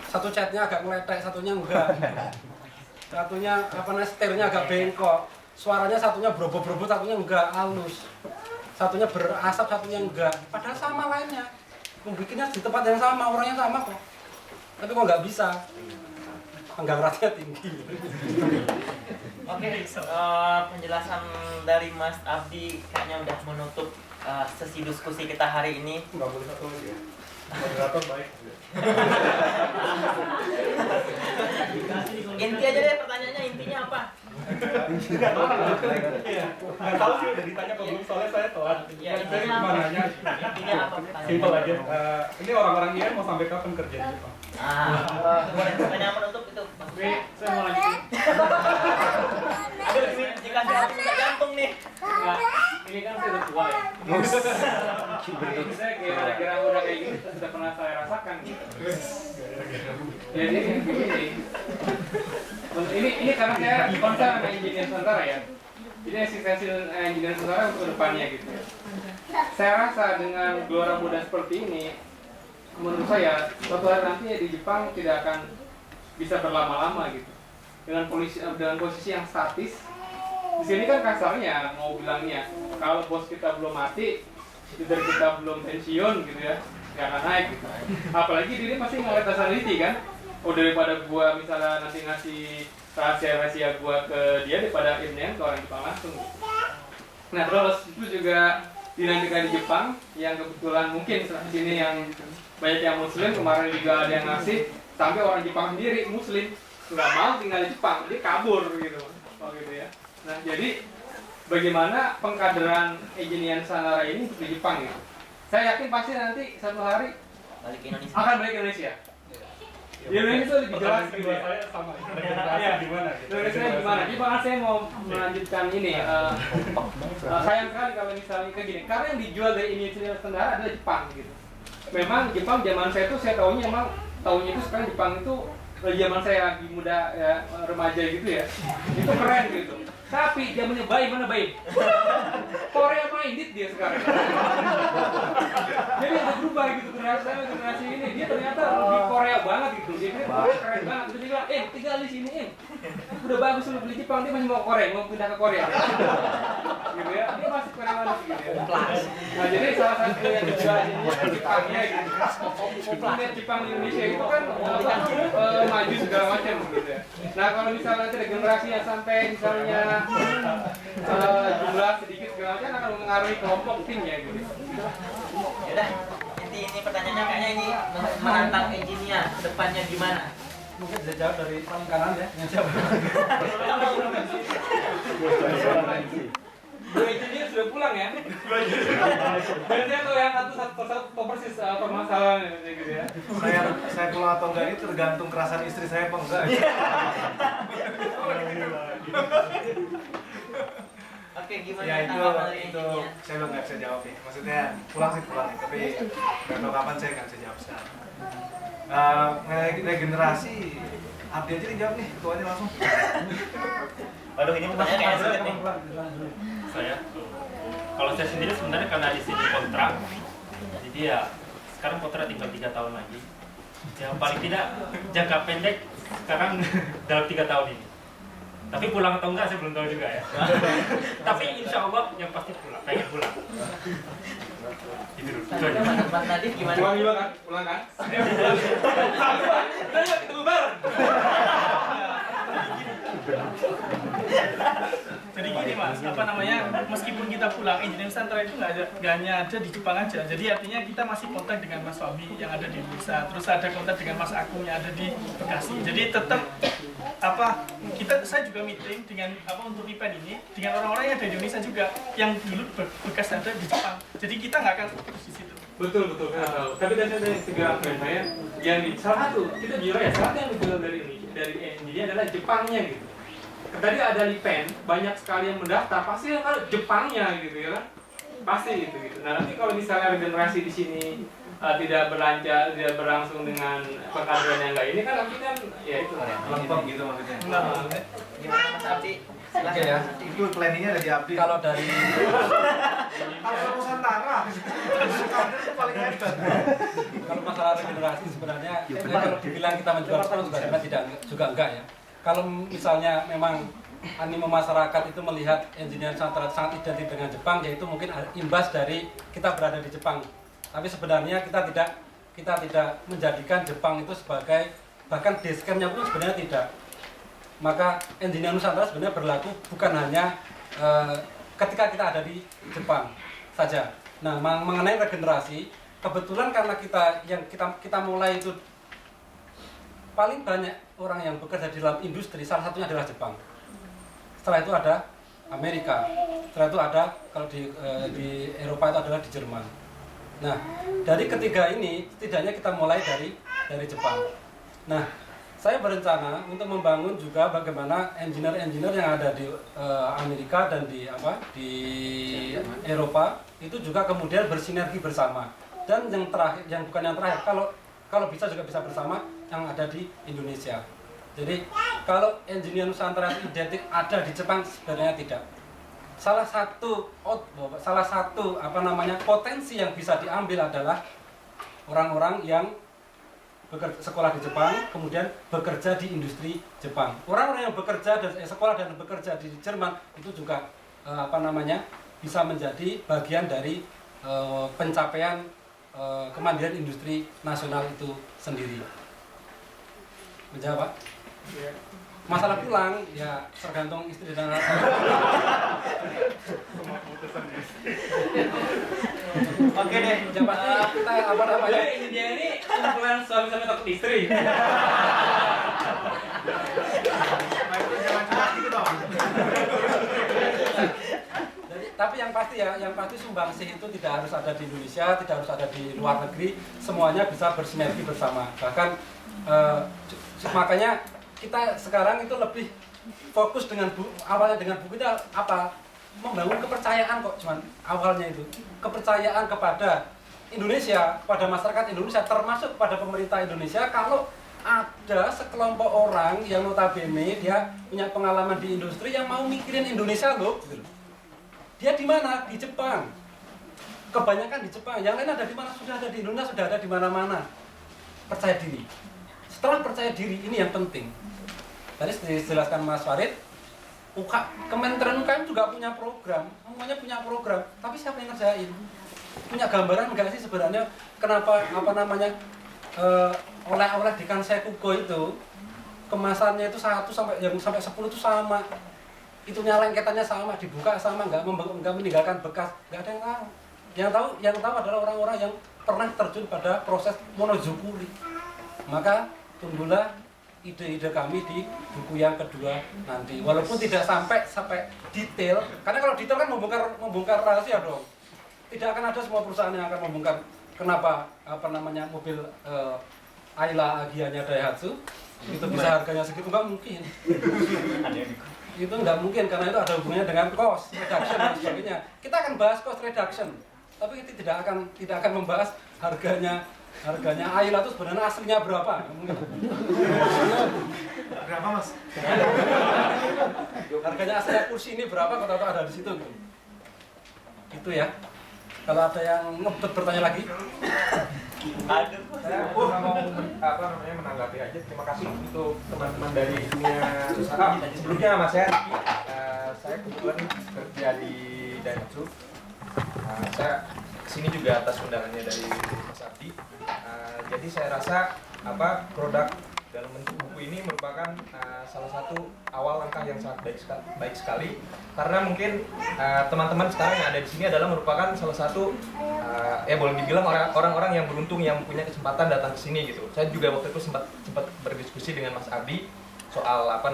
Satu catnya agak ngeletek, satunya enggak. Satunya setirnya agak bengkok. Suaranya satunya brobo-brobo, satunya enggak halus. Satunya berasap, satunya enggak. Padahal sama lainnya. Membikinnya di tempat yang sama, orangnya sama kok. Tapi kok nggak bisa. Tenggang rasanya tinggi. Oke, penjelasan dari Mas Abdi kayaknya udah menutup sesi diskusi kita hari ini. Nggak boleh satu lagi ya? Moderator baik. Inti aja deh pertanyaannya, intinya apa? Nggak tahu sih, udah ditanya kok belum, soalnya saya telat. Ya, Dari mananya? Intinya apa? Simpel aja. Ini orang-orang IAIN mau sampai kapan kerja di Jepang? Boleh pertanyaan penutup itu. Oke, saya mau lanjutin. Aduh, ini dikasih harus gantung nih. Nah, ini kan saya udah tua ya. Ini saya kira-kira udah kayak gini sudah pernah saya rasakan gitu. Jadi begini. Ini karena saya concern sama engineer Nusantara ya. Jadi eksistensi engineer Nusantara untuk depannya gitu. Saya rasa dengan gelora muda seperti ini, menurut saya suatu hari nanti di Jepang tidak akan bisa berlama-lama gitu. Dengan posisi yang statis. Di sini kan kasarnya mau bilangnya kalau bos kita belum mati, leader kita belum pensiun gitu ya, nggak akan naik gitu. Apalagi diri pasti ngeliat personality kan. Oh, daripada gua misalnya nanti ngasih rahasia gua ke dia daripada ini ke orang Jepang langsung. Nah terus itu juga dinamika di Jepang yang kebetulan mungkin di sini yang banyak yang muslim, kemarin juga ada yang ngasih sampai orang Jepang sendiri muslim nggak mau tinggal di Jepang, dia kabur gitu. Oh gitu ya. Nah jadi bagaimana pengkaderan engineer Nusantara ini untuk di Jepang gitu? Saya yakin pasti nanti satu hari Balik ke Indonesia. akan balik ke Indonesia. Di Indonesia lebih jelas gitu ya. Saya sama. Iya, Gimana? Indonesia gimana? Jadi bahkan saya mau melanjutkan ini. Sayang sekali kalau misalnya kayak gini. Karena yang dijual dari Indonesia Tenggara adalah Jepang gitu. Memang Jepang zaman saya tuh saya tahunya emang itu sekarang Jepang itu zaman saya lagi muda ya, remaja gitu ya. Itu keren gitu. Tapi zamannya baik mana baik? Korea minded dia sekarang. Jadi udah berubah gitu generasi ini dia ternyata lebih Korea banget gitu. Dia Korea keren banget. Terus dia bilang, tinggal di sini udah bagus lu beli Jepang, dia masih mau Korea, mau pindah ke Korea. Gitu ya. Dia masih Korea banget gitu ya. Nah jadi salah satu yang juga Jepangnya gitu. Lihat Jepang di Indonesia itu kan maju segala macam gitu ya. Nah kalau misalnya nanti ada generasi yang sampai misalnya jumlah sedikit segala macam akan mengaruhi kelompok timnya gitu. Yaudah, ini pertanyaannya kayaknya ini menantang engineer depannya gimana? Mungkin bisa jawab dari paling kanan ya. Yang jawab. Dua engineer sudah pulang ya. Dan saya tahu yang satu persis permasalahan gitu ya. Saya pulang atau enggak ini tergantung kerasan istri saya apa enggak. Oke, gimana Ya tanggapan dari itu engineer? saya belum nggak bisa jawab nih. Maksudnya pulang sih pulang nih, tapi nggak tahu kapan saya nggak bisa jawab sekarang. Regenerasi, Abdi aja dijawab nih, tuanya langsung. Waduh, ini pertanyaan kayak sulit nih. Saya kalau saya sendiri sebenarnya karena di sini kontrak, jadi ya sekarang kontrak tinggal 3 tahun lagi. Ya paling tidak jangka pendek sekarang dalam 3 tahun ini. Tapi pulang atau enggak saya belum tahu juga ya. Tapi insya Allah yang pasti pulang, pengen pulang. Itu dulu. Itu aja. Mas Nadif gimana? Pulang juga kan? Pulang kan? Ayo ketemu bareng. Jadi gini Mas, apa namanya, meskipun kita pulang, Engineering Nusantara itu nggak hanya ada di Jepang aja. Jadi artinya kita masih kontak dengan Mas Fabi yang ada di Indonesia, terus ada kontak dengan Mas Agung yang ada di Bekasi. Jadi tetap saya juga meeting dengan untuk event ini dengan orang-orang yang ada di Indonesia juga yang dulu bekas ada di Jepang. Jadi kita nggak akan fokus di situ. Betul, saya tahu. Tapi tadi ada segala friend saya yang di salah satu, kita jujur ya, salah satu yang dijual dari ini adalah Jepangnya gitu. Tadi ada Lipen, banyak sekali yang mendaftar, pasti yang kalau Jepangnya gitu ya kan, pasti gitu. Nah nanti kalau misalnya regenerasi di sini tidak berlangsung dengan pengkaderan yang enggak ini kan nanti kan ya itu lempeng gitu maksudnya. Gimana Mas Abdi? Oke ya, itu planningnya ada di Abdi. Kalau dari kalau Nusantara, Nusantara itu paling hebat. kalau masalah regenerasi sebenarnya kalau dibilang kita menjual produk juga sebenarnya juga enggak ya. Kalau misalnya memang animo masyarakat itu melihat Engineering Nusantara sangat identik dengan Jepang, yaitu mungkin imbas dari kita berada di Jepang. Tapi sebenarnya kita tidak menjadikan Jepang itu sebagai, bahkan basecamp-nya pun sebenarnya tidak. Maka Engineering Nusantara sebenarnya berlaku bukan hanya ketika kita ada di Jepang saja. Nah, mengenai regenerasi, kebetulan karena kita mulai itu paling banyak orang yang bekerja di dalam industri, salah satunya adalah Jepang. Setelah itu ada Amerika, setelah itu ada kalau di Eropa itu adalah di Jerman. Nah, dari ketiga ini setidaknya kita mulai dari Jepang. Nah, saya berencana untuk membangun juga bagaimana engineer-engineer yang ada di Amerika dan di Eropa itu juga kemudian bersinergi bersama. Dan yang terakhir, yang bukan yang terakhir, kalau bisa juga bisa bersama yang ada di Indonesia. Jadi kalau Engineering Nusantara itu identik ada di Jepang, sebenarnya tidak. Salah satu potensi yang bisa diambil adalah orang-orang yang sekolah di Jepang kemudian bekerja di industri Jepang. Orang-orang yang bekerja dan sekolah dan bekerja di Jerman itu juga bisa menjadi bagian dari pencapaian kemandirian industri nasional itu sendiri. Menjawab, Pak? Ya. Masalah pulang ya tergantung istri dan anak. Oke deh, Jabatan kita apa ya? Jadi dia ini kumpulan suami-suami takut istri. Tapi yang pasti sumbangsih itu tidak harus ada di Indonesia, tidak harus ada di luar negeri, semuanya bisa bersinergi bersama. Bahkan makanya kita sekarang itu lebih fokus awalnya dengan buku kita apa? Membangun kepercayaan kok, cuman awalnya itu kepercayaan kepada Indonesia, pada masyarakat Indonesia, termasuk pada pemerintah Indonesia. Kalau ada sekelompok orang yang notabene dia punya pengalaman di industri yang mau mikirin Indonesia loh, gitu. Dia di mana? Di Jepang. Kebanyakan di Jepang. Yang lain ada di mana? Sudah ada di Indonesia, sudah ada di mana-mana. Percaya diri. Setelah percaya diri, ini yang penting. Tadi dijelaskan Mas Farid, Kementerian UKM juga punya program, semuanya punya program. Tapi siapa yang ngerjain? Punya gambaran nggak sih sebenarnya kenapa oleh-oleh di Kansai-Kugo itu kemasannya itu 1 sampai 10 itu sama. Itu lengketannya sama, dibuka sama, nggak meninggalkan bekas, nggak ada yang tahu. Yang tahu adalah orang-orang yang pernah terjun pada proses monozukuri. Maka tunggulah ide-ide kami di buku yang kedua nanti. Walaupun tidak sampai detail, karena kalau detail kan membongkar rahasia dong. Tidak akan ada semua perusahaan yang akan membongkar kenapa mobil Ayla Agianya Daihatsu itu bisa harganya segitu, nggak mungkin. Itu nggak mungkin karena itu ada hubungannya dengan cost reduction dan sebagainya. Kita akan bahas cost reduction, tapi kita tidak akan membahas harganya Ayla itu sebenarnya aslinya berapa? Mungkin. Berapa Mas? Harganya aslinya kursi ini berapa? Kau tahu ada di situ. Itu ya. Kalau ada yang ngebet bertanya lagi, Saya cuma mau menanggapi aja. Terima kasih untuk teman-teman dari dunia usaha. Sebelumnya nama saya Riki. Saya kebetulan kerja di Daihatsu. Saya kesini juga atas undangannya dari Mas Abdi. Jadi saya rasa produk dalam bentuk buku ini merupakan salah satu awal langkah yang sangat baik sekali, karena mungkin teman-teman sekarang yang ada di sini adalah merupakan salah satu boleh dibilang orang-orang yang beruntung yang punya kesempatan datang ke sini gitu. Saya juga waktu itu sempat berdiskusi dengan Mas Abdi soal Mas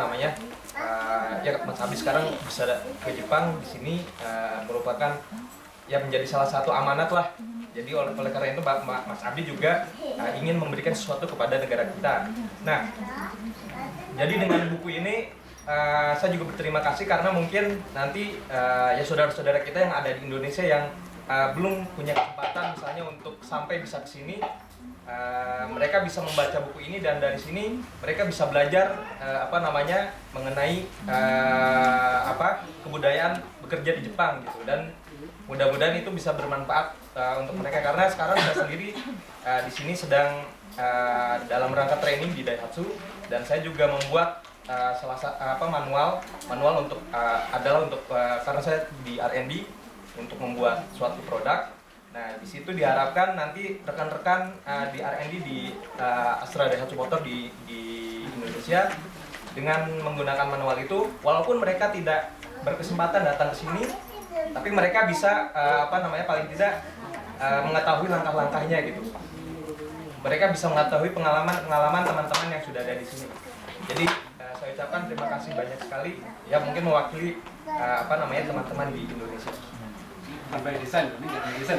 Abdi sekarang bisa ke Jepang, di sini merupakan menjadi salah satu amanat lah. Jadi oleh karena itu Mas Abdi juga ingin memberikan sesuatu kepada negara kita. Nah, jadi dengan buku ini saya juga berterima kasih karena mungkin nanti saudara-saudara kita yang ada di Indonesia yang belum punya kesempatan misalnya untuk sampai bisa ke sini, mereka bisa membaca buku ini dan dari sini mereka bisa belajar mengenai kebudayaan bekerja di Jepang gitu, dan mudah-mudahan itu bisa bermanfaat untuk mereka, karena sekarang saya sendiri di sini sedang dalam rangka training di Daihatsu, dan saya juga membuat manual untuk karena saya di R&D untuk membuat suatu produk. Nah, di situ diharapkan nanti rekan-rekan di R&D di Astra Daihatsu Motor di Indonesia dengan menggunakan manual itu, walaupun mereka tidak berkesempatan datang ke sini, tapi mereka bisa paling tidak mengetahui langkah-langkahnya gitu. Mereka bisa mengetahui pengalaman teman-teman yang sudah ada di sini. Jadi saya ucapkan terima kasih banyak sekali ya, mungkin mewakili teman-teman di Indonesia. sampai desain, ini nggak desain.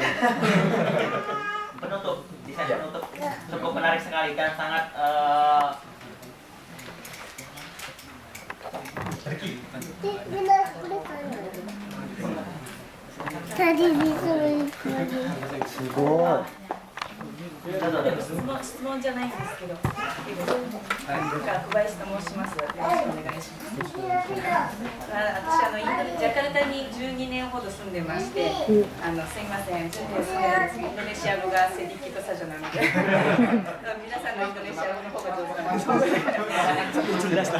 Penutup, desain penutup cukup menarik sekali kan, sangat tadi disuruh すごい。質問じゃないんですけど、小林と申します。よろしくお願いします。私ジャカルタに12年ほど住んでまして、すいません、インドネシア語がセディキとサジョなので、皆さんのインドネシア語の方が上手なんです。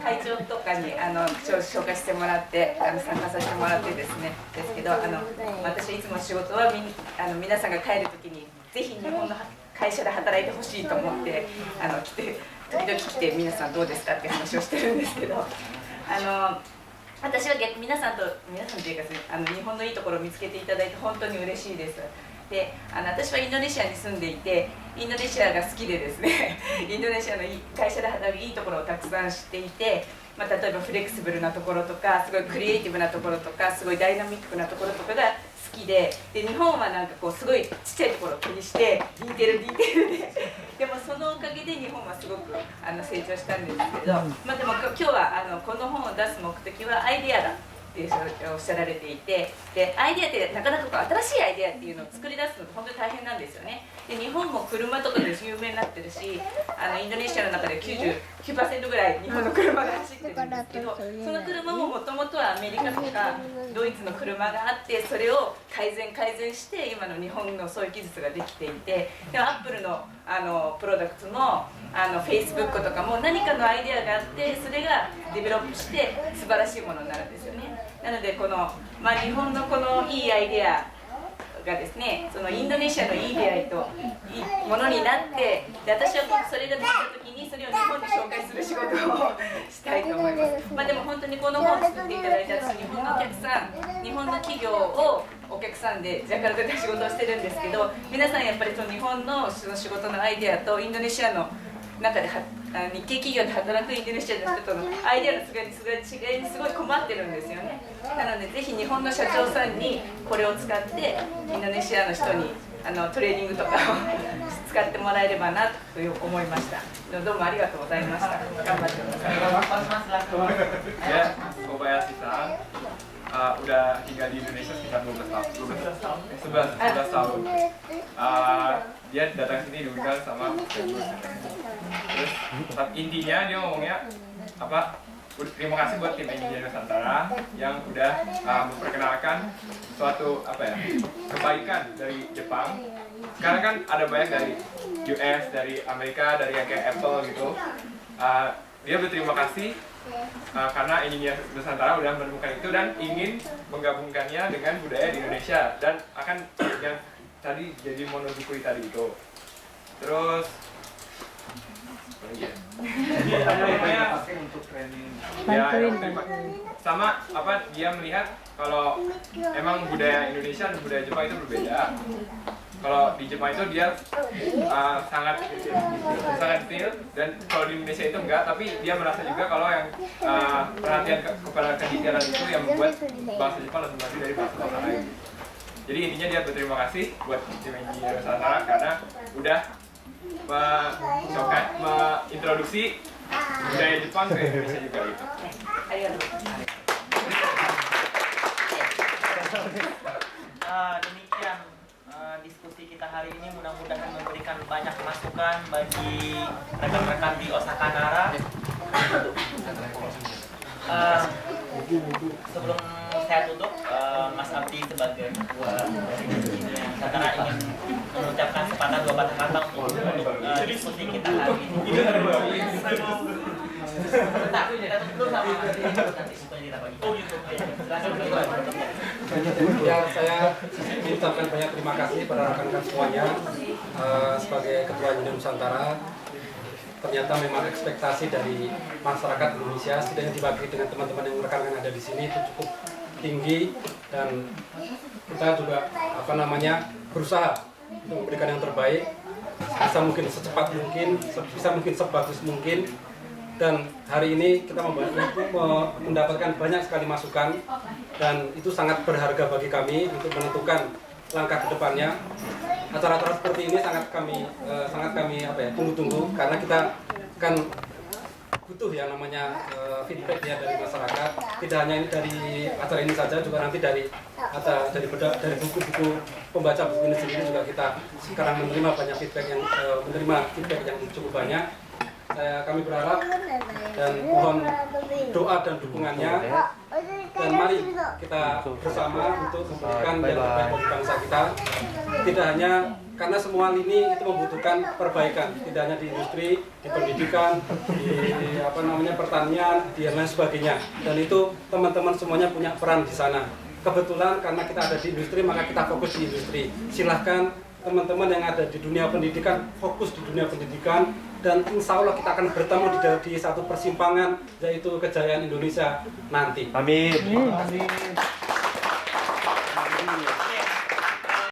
会長とかに紹介してもらって参加させてもらってですね、ですけど私いつも仕事は皆さんが帰るときにぜひ日本の会社で働いてほしいと思って時々来て皆さんどうですかって話をしてるんですけど、私は皆さんというか日本のいいところを見つけていただいて本当に嬉しいです。で私はインドネシアに住んでいて、インドネシアが好きでですねインドネシアの会社で働くいいところをたくさん知っていて、例えばフレキシブルなところとか、すごいクリエイティブなところとか、すごいダイナミックなところとかが好きで、日本はなんかこうすごいちっちゃいところを気にしてディテールででもそのおかげで日本はすごく成長したんですけど、でも今日はこの本を出す目的はアイデアだっておっしゃられていて、でアイデアってなかなか新しいアイデアっていうのを作り出すのって本当に大変なんですよね。で日本も車とかで有名になってるし、インドネシアの中で 99% ぐらい日本の車が走ってるんですけど、その車ももともとはアメリカとかドイツの車があって、それを改善して今の日本のそういう技術ができていて、でもアップルのプロダクツもFacebook とかも何かのアイデアがあって、それがデベロップして素晴らしいものになるんですよね。なので日本のこのいいアイデアがですね、そのインドネシアのいい出会いといいものになって、で私はそれができた時にそれを日本に紹介する仕事をしたいと思います。でも本当にこの本を作っていただいた私、日本のお客さん、日本の企業をお客さんでジャカルタで仕事をしてるんですけど、皆さんやっぱりその日本のその仕事のアイデアとインドネシアの中で日系企業で働くインドネシアの人とのアイデアの違いにすごい困ってるんですよね。なのでぜひ日本の社長さんにこれを使ってインドネシアの人にトレーニングとかを使ってもらえればなと思いました。どうもありがとうございました。頑張ってください。Ya, Kobayashi-san udah tinggal di Indonesia sekitar 11 tahun. Dia datang sini diundang sama terus intinya dia ngomongnya terima kasih buat tim Engineer Nusantara yang udah memperkenalkan suatu kebaikan dari Jepang. Sekarang kan ada banyak dari US, dari Amerika, dari yang kayak Apple gitu. Dia berterima kasih karena Engineer Nusantara udah menemukan itu dan ingin menggabungkannya dengan budaya di Indonesia dan akan yang tadi jadi monozukuri tadi itu. Terus untuk training sama dia melihat kalau emang budaya Indonesia dan budaya Jepang itu berbeda. Kalau di Jepang itu dia sangat detail dan kalau di Indonesia itu enggak, tapi dia merasa juga kalau yang perhatian kepada kedetailan itu yang membuat bahasa Jepang lebih maju dari bahasa lain. Jadi intinya dia berterima kasih buat tim Engineer Nusantara karena udah mengintroduksi budaya Jepang ke Indonesia juga gitu. Demikian diskusi kita hari ini, mudah-mudahan memberikan banyak masukan bagi rekan-rekan di Osaka Nara. Sebelum saya tutup, Mas Abdi sebagai ketua dari Engineer Nusantara ingin mengucapkan sepatah dua patah kata untuk diskusi kita hari ini. Bentar, kita tutup sama nanti kita bagi. Oh gitu. Ya, saya mengucapkan banyak terima kasih pada rekan-rekan semuanya sebagai Ketua Engineer Nusantara. Ternyata memang ekspektasi dari masyarakat Indonesia setidaknya dibagi dengan teman-teman yang rekan-rekan ada di sini itu cukup tinggi dan kita juga berusaha untuk memberikan yang terbaik, bisa mungkin secepat mungkin, bisa mungkin sebagus mungkin. Dan hari ini kita mendapatkan banyak sekali masukan dan itu sangat berharga bagi kami untuk menentukan langkah ke depannya. Acara-acara seperti ini sangat kami tunggu-tunggu karena kita kan butuh ya namanya feedback ya dari masyarakat. Tidak hanya ini dari acara ini saja, juga nanti dari buku-buku pembaca buku ini sendiri juga kita sekarang menerima banyak feedback yang cukup banyak. Kami berharap dan mohon doa dan dukungannya dan mari kita bersama untuk memberikan yang terbaik bagi bangsa kita. Tidak hanya karena semua lini itu membutuhkan perbaikan, tidak hanya di industri, di pendidikan, di pertanian, di lain sebagainya. Dan itu teman-teman semuanya punya peran di sana. Kebetulan karena kita ada di industri maka kita fokus di industri. Silahkan teman-teman yang ada di dunia pendidikan fokus di dunia pendidikan dan insya Allah kita akan bertemu di satu persimpangan yaitu kejayaan Indonesia nanti. Amin. Amin.